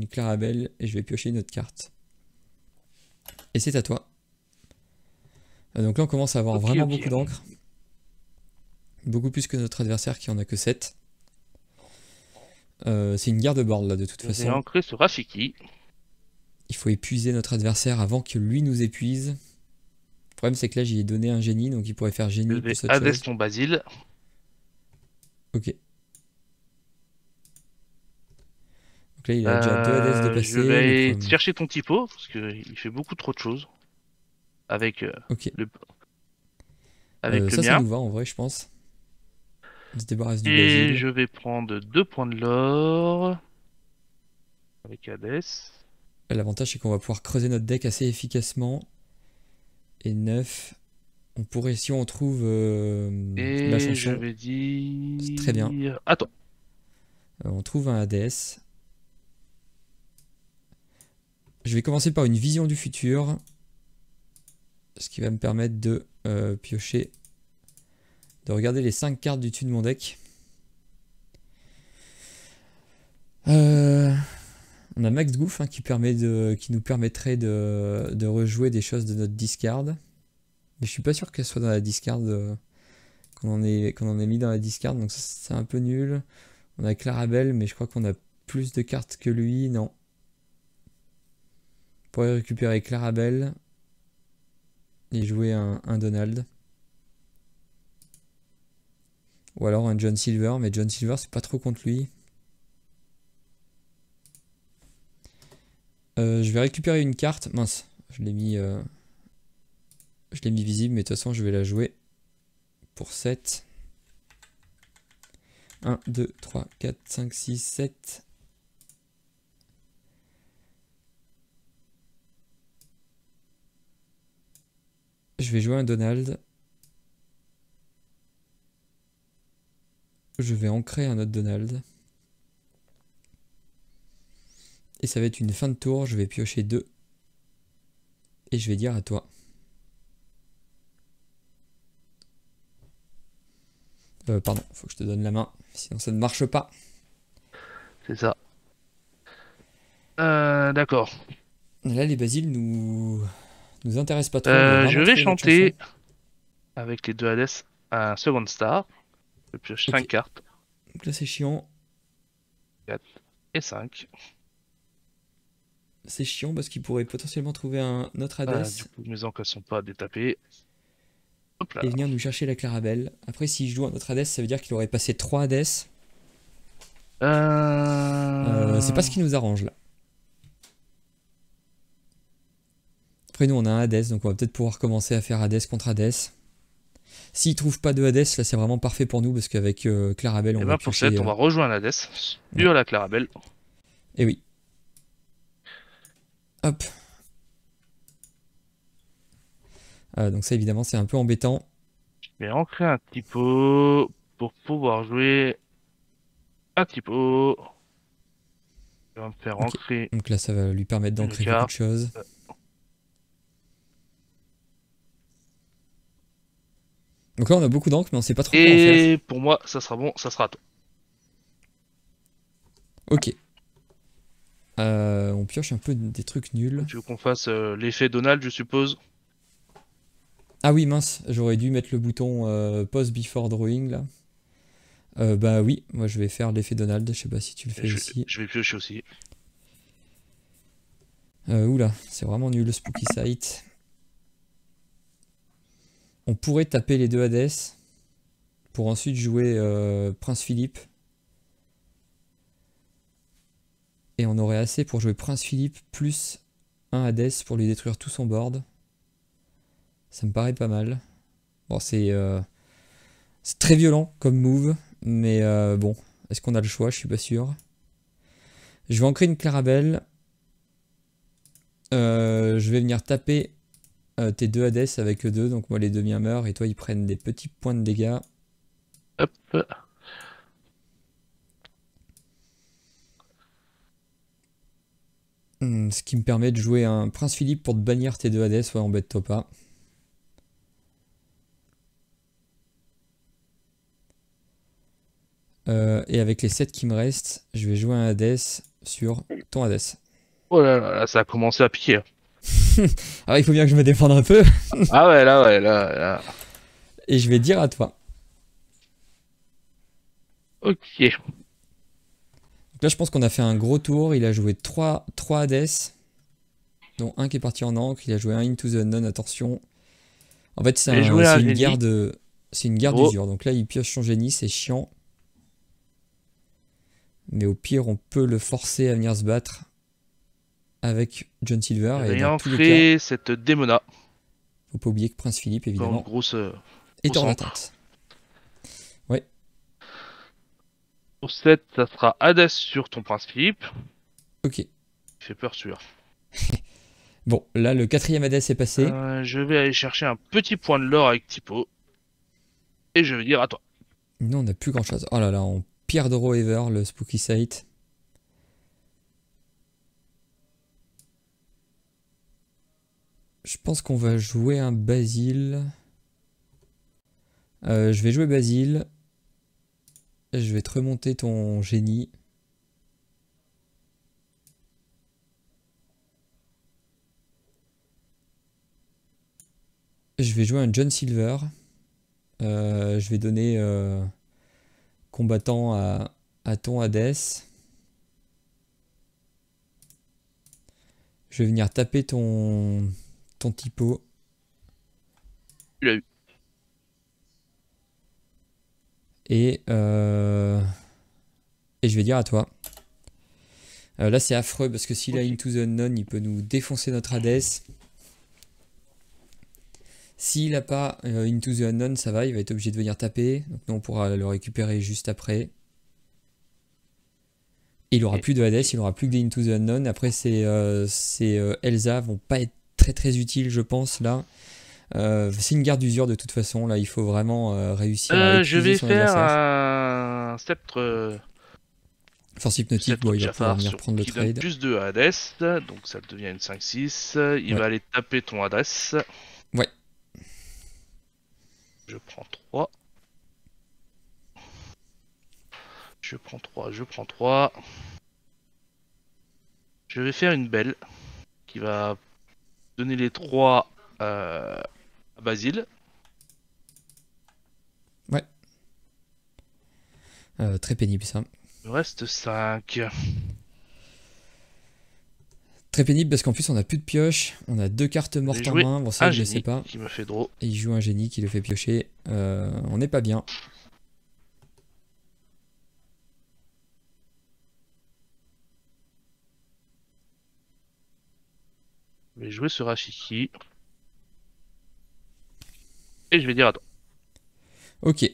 Clarabelle et je vais piocher une autre carte. Et c'est à toi. Donc là, on commence à avoir Ok, vraiment ok. beaucoup d'encre. Beaucoup plus que notre adversaire qui en a que 7. C'est une guerre de board là, de toute Je vais façon. ancrer sur Rafiki. Il faut épuiser notre adversaire avant que lui nous épuise. Le problème, c'est que là, j'y ai donné un génie, donc il pourrait faire Je génie vais plus autre Hades chose. ton Basile. Ok. Donc là, il a déjà deux Hades de Je passé. vais chercher ton typo parce que il fait beaucoup trop de choses avec Ok. le avec le Ça mien. nous va en vrai, je pense. On se débarrasse du Et Basile. je vais prendre 2 points de l'or avec Hades. L'avantage, c'est qu'on va pouvoir creuser notre deck assez efficacement. Et 9. On pourrait, si on trouve la Et je chanson, vais c'est très bien. dire... Attends. On trouve un Hades. Je vais commencer par une vision du futur. Ce qui va me permettre de piocher. De regarder les 5 cartes du dessus de mon deck. On a Max Goof hein, qui nous permettrait de rejouer des choses de notre discard. Mais je suis pas sûr qu'elle soit dans la discard. Qu'on en ait mis dans la discard. Donc c'est un peu nul. On a Clarabelle, mais je crois qu'on a plus de cartes que lui. Non. On pourrait récupérer Clarabelle. Et jouer un Donald. Ou alors un John Silver. Mais John Silver, c'est pas trop contre lui. Je vais récupérer une carte. Mince, je l'ai mis visible, mais de toute façon, je vais la jouer pour 7. 1, 2, 3, 4, 5, 6, 7. Je vais jouer un Donald. Je vais ancrer un autre Donald. Et ça va être une fin de tour. Je vais piocher 2. Et je vais dire à toi. Pardon, faut que je te donne la main. Sinon ça ne marche pas. C'est ça. D'accord. Là, les basiles nous intéressent pas trop. On doit Je vraiment vais trouver notre chanson. chanter avec les 2 Hades un second star. Je pioche Ok. 5 cartes. Donc là, c'est chiant. 4 et 5. C'est chiant parce qu'il pourrait potentiellement trouver un autre Hades. Du coup, mes encres sont pas détapées. Hop là. et venir nous chercher la Clarabelle. Après, s'il joue un autre Hades, ça veut dire qu'il aurait passé 3 Hades. C'est pas ce qui nous arrange là. Après, nous on a un Hades, donc on va peut-être pouvoir commencer à faire Hades contre Hades. S'il trouve pas de Hades, là c'est vraiment parfait pour nous parce qu'avec Clarabelle, on Et va ben pour cette, piocher. on va rejoindre Hades sur la Clarabelle. Et oui. Hop. Donc ça évidemment c'est un peu embêtant. Je vais ancrer un petit pot pour pouvoir jouer un petit pot. Je vais me faire Ok. ancrer Donc là ça va lui permettre une d'ancrer beaucoup de carte. choses. Donc là on a beaucoup d'encre mais on sait pas trop quoi en faire. Et pour moi, ça sera bon, ça sera à toi. Ok. On pioche un peu des trucs nuls. Tu veux qu'on fasse l'effet Donald, je suppose? Ah oui mince, j'aurais dû mettre le bouton pause before drawing là. Bah oui, moi je vais faire l'effet Donald, je sais pas si tu le fais aussi. Je vais piocher aussi. Oula, c'est vraiment nul le Spooky Sight. On pourrait taper les deux Hades pour ensuite jouer Prince Philippe. Et on aurait assez pour jouer Prince Philippe plus un Hades pour lui détruire tout son board. Ça me paraît pas mal. Bon, c'est très violent comme move, mais bon, est-ce qu'on a le choix? Je suis pas sûr. Je vais ancrer une Clarabelle. Je vais venir taper tes deux Hades avec eux deux, donc moi les deux miens meurent et toi ils prennent des petits points de dégâts. Hop. Ce qui me permet de jouer un Prince Philippe pour te bannir tes deux Hades, ouais embête-toi pas. Et avec les 7 qui me restent, je vais jouer un Hades sur ton Hades. Oh là là, là, ça a commencé à piquer. Alors il faut bien que je me défende un peu. Ah ouais, là, ouais, là. Et je vais dire à toi. Ok. Donc là je pense qu'on a fait un gros tour. Il a joué 3 Hades. Dont un qui est parti en encre. Il a joué un Into the Unknown, attention. En fait c'est J'ai joué un une génie. guerre de. C'est une guerre Oh. d'usure. Donc là il pioche son génie, c'est chiant. Mais au pire on peut le forcer à venir se battre avec John Silver. Je Et vais dans tous les cas, ancrer cette démona. faut pas oublier que Prince Philippe Encore une évidemment grosse est hors encre. d'atteinte. Ouais. Pour 7, ça sera Hades sur ton Prince Philippe. Ok. Il fait peur sûr. Bon, là, le quatrième Hades est passé. Je vais aller chercher un petit point de l'or avec Tipo. Et je vais dire à toi. Nous, on n'a plus grand-chose. Oh là là, en pire draw ever, le Spooky Sight. Je pense qu'on va jouer un Basile. Je vais jouer Basile. Je vais te remonter ton génie. Je vais jouer un John Silver. Je vais donner combattant à ton Hades. Je vais venir taper ton typo. Tu l'as eu. Et je vais dire à toi. Là c'est affreux parce que s'il a Into the Unknown, il peut nous défoncer notre Hades. S'il n'a pas Into the Unknown, ça va, il va être obligé de venir taper. Donc nous on pourra le récupérer juste après. Et il aura plus de Hades, il aura plus que des Into the Unknown. Après ces Elsa vont pas être très utiles je pense là. C'est une guerre d'usure de toute façon, là il faut vraiment réussir à Je épuiser vais son faire adversaire. un sceptre, Force hypnotique, bon il va pouvoir Jafar venir prendre le qui donne trade. plus de Hades. Donc ça devient une 5-6. Il Ouais. va aller taper ton Hades. Ouais. Je prends 3. Je prends 3, je prends 3. Je vais faire une belle qui va donner les 3 à Basile. Ouais. Très pénible ça. Il me reste 5. très pénible parce qu'en plus on a plus de pioche, on a 2 cartes J'ai mortes en joué main, bon ça un je le sais génie pas. qui me fait draw. Et il joue un génie qui le fait piocher, on n'est pas bien. Je vais jouer ce Rashiki. Et je vais dire à toi. Ok.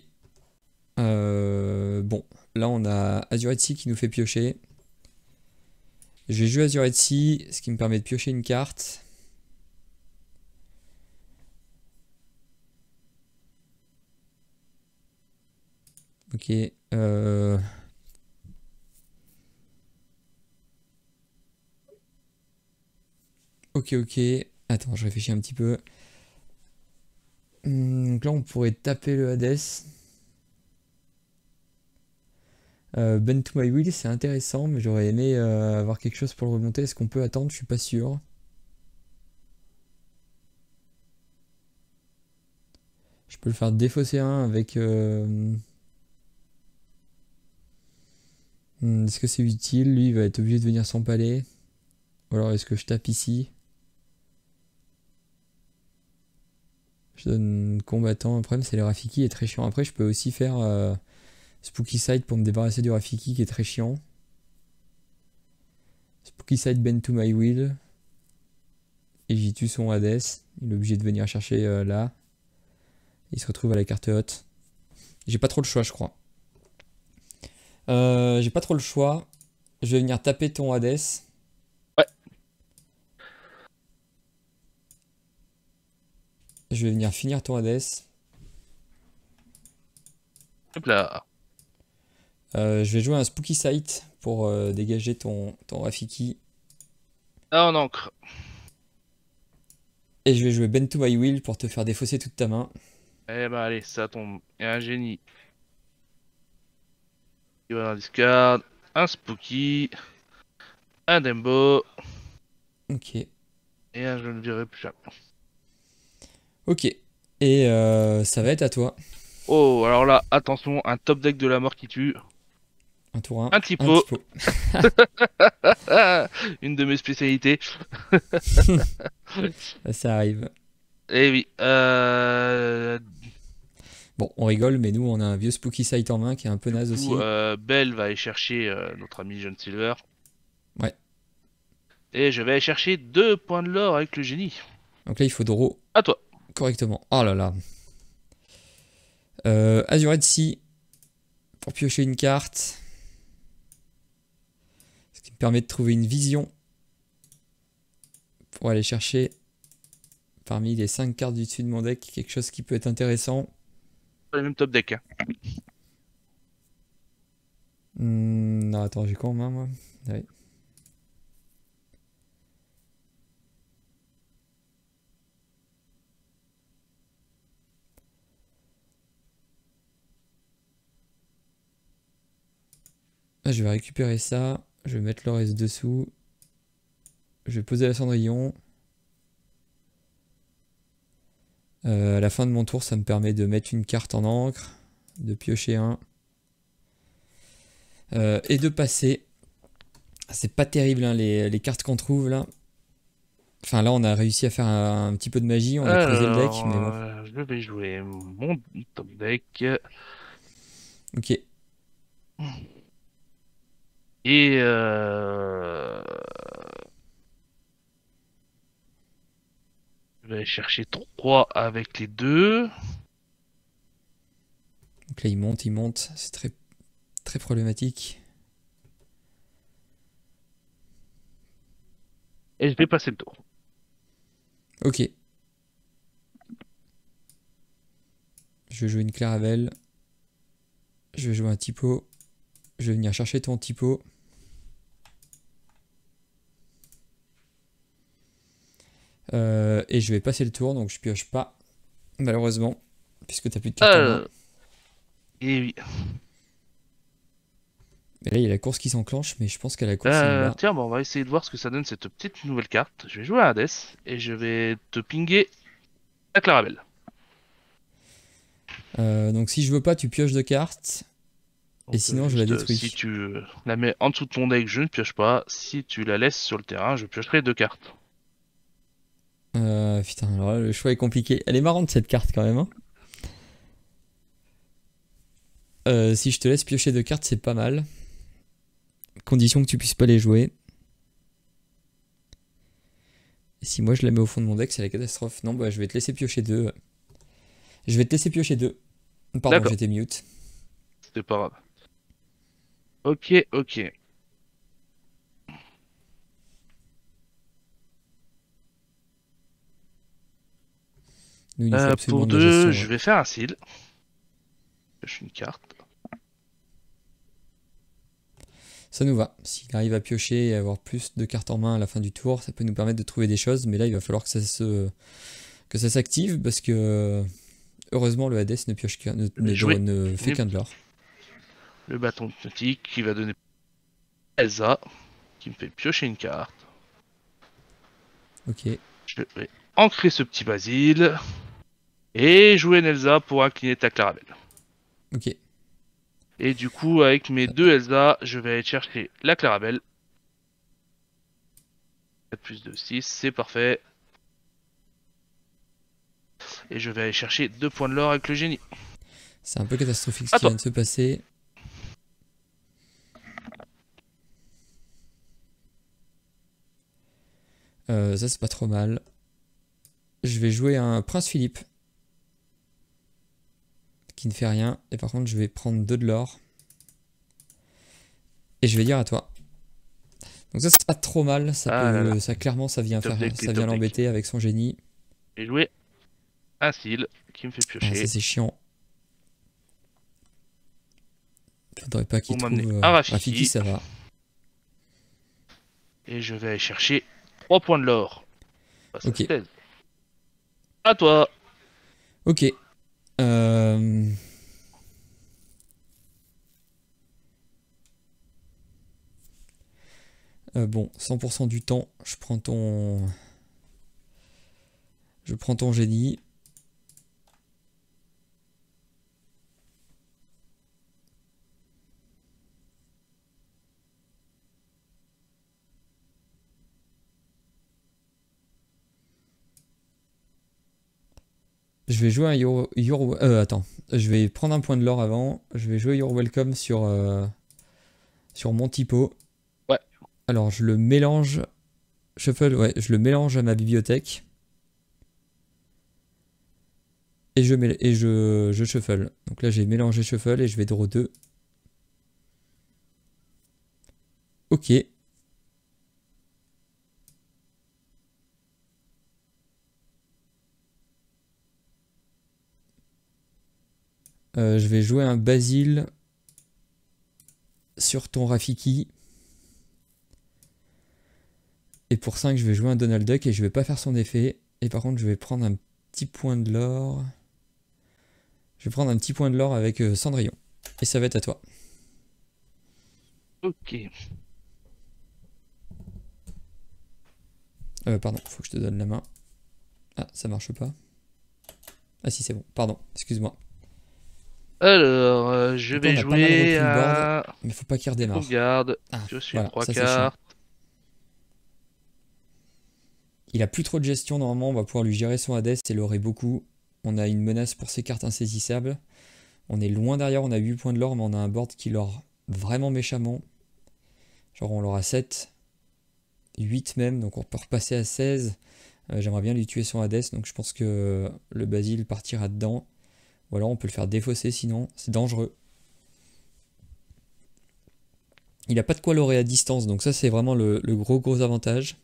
Bon, là on a Azuretsi qui nous fait piocher. Je vais jouer Azuretsi, ce qui me permet de piocher une carte. Ok. Ok, ok. Attends, je réfléchis un petit peu. Donc là, on pourrait taper le Hades. Bend to My Will, c'est intéressant, mais j'aurais aimé avoir quelque chose pour le remonter. Est-ce qu'on peut attendre? Je suis pas sûr. Je peux le faire défausser un avec... est-ce que c'est utile? Lui, il va être obligé de venir s'empaler. Ou alors, est-ce que je tape ici? Je donne combattant. Le problème, c'est le Rafiki est très chiant. Après, je peux aussi faire Spooky Side pour me débarrasser du Rafiki qui est très chiant. Spooky Side Bend to My Will. Et j'y tue son Hades. Il est obligé de venir chercher là. Il se retrouve à la carte haute. J'ai pas trop le choix, je crois. J'ai pas trop le choix. Je vais venir taper ton Hades. Ouais. Je vais venir finir ton Hades. Hop là. Je vais jouer un Spooky Sight pour dégager ton Rafiki. Là, on ancre. Et je vais jouer Bend to My Will pour te faire défausser toute ta main. Eh ben, allez, ça tombe. Et un génie. Il va dans la discard. Un spooky. Un Dembo. Ok. Et un je ne dirai plus jamais. Ok. Et ça va être à toi. Oh, alors là, attention, un top deck de la mort qui tue. Un tour 1. Un Un typo. typo. Une de mes spécialités. Ça arrive. Eh oui. Bon, on rigole, mais nous, on a un vieux Spooky Sight en main qui est un peu naze Du aussi. coup, Belle va aller chercher notre ami John Silver. Ouais. Et je vais aller chercher 2 points de l'or avec le génie. Donc là, il faut draw À toi. correctement. Oh là là. Azuretsi pour piocher une carte. Ce qui me permet de trouver une vision pour aller chercher parmi les 5 cartes du dessus de mon deck quelque chose qui peut être intéressant. Pas les mêmes top deck. Hein. Non, attends, j'ai quoi en main moi? Ouais. Là, je vais récupérer ça. Je vais mettre le reste dessous. Je vais poser la cendrillon. À la fin de mon tour, ça me permet de mettre une carte en encre, de piocher un et de passer. C'est pas terrible hein, les cartes qu'on trouve là. Enfin là, on a réussi à faire un petit peu de magie, on a creusé le deck, mais bon. Je vais jouer mon top deck. Ok. Et je vais aller chercher 3 avec les 2. Donc là, il monte. C'est très, très problématique. Et je vais passer le tour. Ok. Je vais jouer une Clarabelle. Je vais jouer un typo. Je vais venir chercher ton typo. Et je vais passer le tour, donc je pioche pas, malheureusement, puisque t'as plus de cartes en main. Et oui. Mais là, il y a la course qui s'enclenche, mais je pense qu'à la course, il me bat. Tiens, bon, on va essayer de voir ce que ça donne cette petite nouvelle carte. Je vais jouer à Hades et je vais te pinguer la Clarabelle. Donc si je veux pas, tu pioches 2 cartes. Et sinon, je la détruis. Si tu la mets en dessous de ton deck, je ne pioche pas. Si tu la laisses sur le terrain, je piocherai 2 cartes. Putain, alors là, le choix est compliqué. Elle est marrante cette carte quand même. Hein. Si je te laisse piocher 2 cartes, c'est pas mal. Condition que tu puisses pas les jouer. Et si moi je la mets au fond de mon deck, c'est la catastrophe. Non, bah je vais te laisser piocher 2. Je vais te laisser piocher 2. Pardon, j'étais mute. C'est pas grave. Ok, ok. Nous, il nous faut absolument pour de la 2, gestion, je vais faire un seal. Je pioche une carte. Ça nous va. S'il arrive à piocher et avoir plus de cartes en main à la fin du tour, ça peut nous permettre de trouver des choses. Mais là, il va falloir que ça s'active parce que heureusement, le Hades ne pioche ne fait qu'un de l'or. Le bâton nautique qui va donner Elsa, qui me fait piocher une carte. Ok. Je vais ancrer ce petit Basile et jouer une Elsa pour incliner ta Clarabelle. Ok. Et du coup, avec mes 2 Elsa, je vais aller chercher la Clarabelle. 4 plus 2, 6, c'est parfait. Et je vais aller chercher 2 points de l'or avec le génie. C'est un peu catastrophique ce qui vient de se passer. Ça c'est pas trop mal. Je vais jouer un Prince Philippe. Qui ne fait rien. Et par contre je vais prendre 2 de l'or. Et je vais dire à toi. Donc ça c'est pas trop mal. Ça clairement ça vient l'embêter avec son génie. J'ai joué un seal qui me fait piocher. Ah, ça c'est chiant. Faudrait pas qu'il trouve un Rafiki. Rafiki, ça va. Et je vais aller chercher 3 points de l'or. Ok. À toi. Ok. Bon, 100% du temps, je prends ton génie. Je vais jouer un attends, je vais prendre un point de l'or avant. Je vais jouer You're Welcome sur mon typo. Ouais. Alors je le mélange. Shuffle, ouais, je le mélange à ma bibliothèque. Et je shuffle. Donc là j'ai mélangé shuffle et je vais draw 2. Ok. Je vais jouer un Basile sur ton Rafiki. Et pour 5, je vais jouer un Donald Duck et je vais pas faire son effet. Et par contre, je vais prendre un petit point de l'or. Je vais prendre un petit point de l'or avec Cendrillon. Et ça va être à toi. Ok. Pardon, faut que je te donne la main. Ah, ça marche pas. Ah si, c'est bon. Pardon, excuse-moi. Alors, je vais jouer à... Mais faut pas qu'il redémarre. Sauvegarde. Je suis voilà, 3 cartes. Il a plus trop de gestion, normalement, on va pouvoir lui gérer son Hades et l'aurait beaucoup. On a une menace pour ses cartes insaisissables. On est loin derrière, on a 8 points de l'or, mais on a un board qui l'or vraiment méchamment. Genre on l'aura 7, 8 même, donc on peut repasser à 16. J'aimerais bien lui tuer son Hades, donc je pense que le Basile partira dedans. Ou alors on peut le faire défausser sinon, c'est dangereux. Il a pas de quoi l'aurer à distance, donc ça c'est vraiment le gros avantage.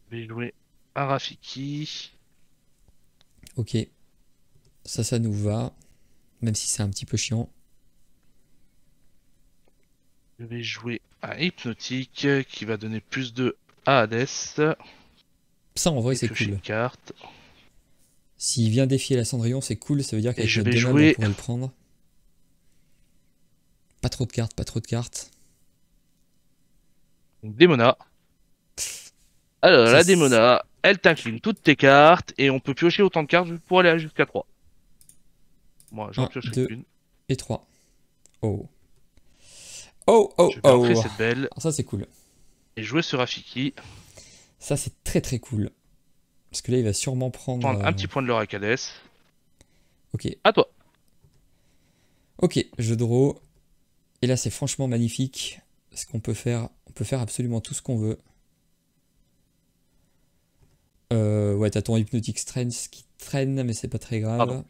Je vais jouer un Rafiki. Ok, ça nous va, même si c'est un petit peu chiant. Je vais jouer un Hypnotique qui va donner plus de à Hades. Ça en vrai c'est cool. Une carte. S'il vient défier la Cendrillon, c'est cool, ça veut dire qu'avec notre Donald on pourrait le prendre. Pas trop de cartes. Démona. Alors la Démona, elle t'incline toutes tes cartes et on peut piocher autant de cartes pour aller jusqu'à 3. Moi j'en pioche 2 une. Et 3. Oh. Oh, oh, Je vais entrer oh. cette belle Ça, c'est cool. et jouer ce Rafiki. Ça, c'est très très cool. Parce que là, il va sûrement prendre... Prendre un petit point de l'Oracades. Ok. À toi. Ok, je draw. Et là, c'est franchement magnifique. Ce qu'on peut faire, on peut faire absolument tout ce qu'on veut. Ouais, t'as ton Hypnotic Strength qui traîne, mais c'est pas très grave. Pardon.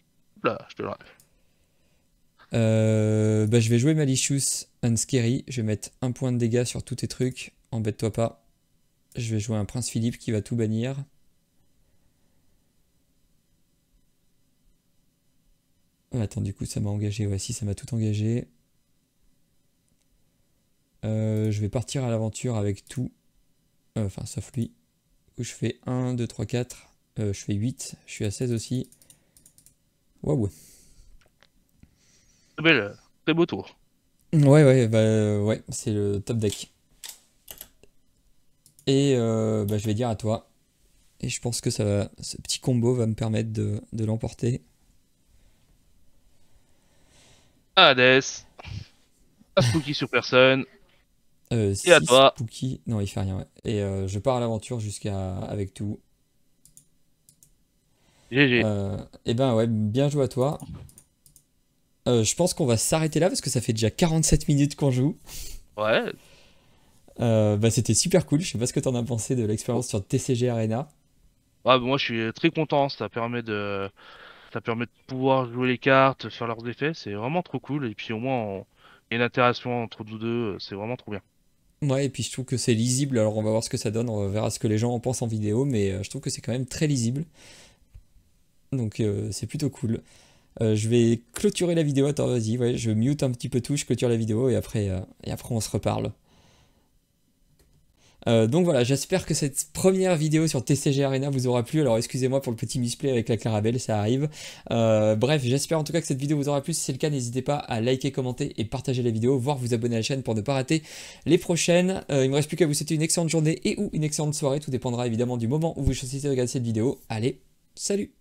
Là, je te le Bah, je vais jouer Malicious and Scary. Je vais mettre un point de dégâts sur tous tes trucs. Embête-toi pas. Je vais jouer un Prince Philippe qui va tout bannir. Attends, du coup, ça m'a engagé. Ouais, si, ça m'a tout engagé. Je vais partir à l'aventure avec tout. Enfin, sauf lui. Du coup, je fais 1, 2, 3, 4. Je fais 8. Je suis à 16 aussi. Waouh. Très belle, très beau tour. Ouais, ouais, bah, ouais, c'est le top deck. Et bah, je vais dire à toi. Et je pense que ça va, ce petit combo va me permettre de l'emporter. Hades. Un spooky sur personne. Et à 6 toi. Spooky. Non, il fait rien, ouais. Et je pars à l'aventure jusqu'à avec tout. GG. Et ben ouais, bien joué à toi. Je pense qu'on va s'arrêter là parce que ça fait déjà 47 minutes qu'on joue. Ouais. Bah, c'était super cool. Je sais pas ce que t'en as pensé de l'expérience sur TCG Arena. Ouais, bah, moi je suis très content. Ça permet de pouvoir jouer les cartes, faire leurs effets. C'est vraiment trop cool. Et puis au moins, il y a une interaction entre nous deux. C'est vraiment trop bien. Ouais, et puis je trouve que c'est lisible. Alors on va voir ce que ça donne. On verra ce que les gens en pensent en vidéo. Mais je trouve que c'est quand même très lisible. Donc c'est plutôt cool. Je vais clôturer la vidéo. Attends, vas-y. Ouais, je mute un petit peu tout. Je clôture la vidéo et après on se reparle. Donc voilà, j'espère que cette première vidéo sur TCG Arena vous aura plu. Alors excusez-moi pour le petit misplay avec la Clarabelle, ça arrive. Bref, j'espère en tout cas que cette vidéo vous aura plu. Si c'est le cas, n'hésitez pas à liker, commenter et partager la vidéo, voire vous abonner à la chaîne pour ne pas rater les prochaines. Il me reste plus qu'à vous souhaiter une excellente journée et ou une excellente soirée. Tout dépendra évidemment du moment où vous choisissez de regarder cette vidéo. Allez, salut!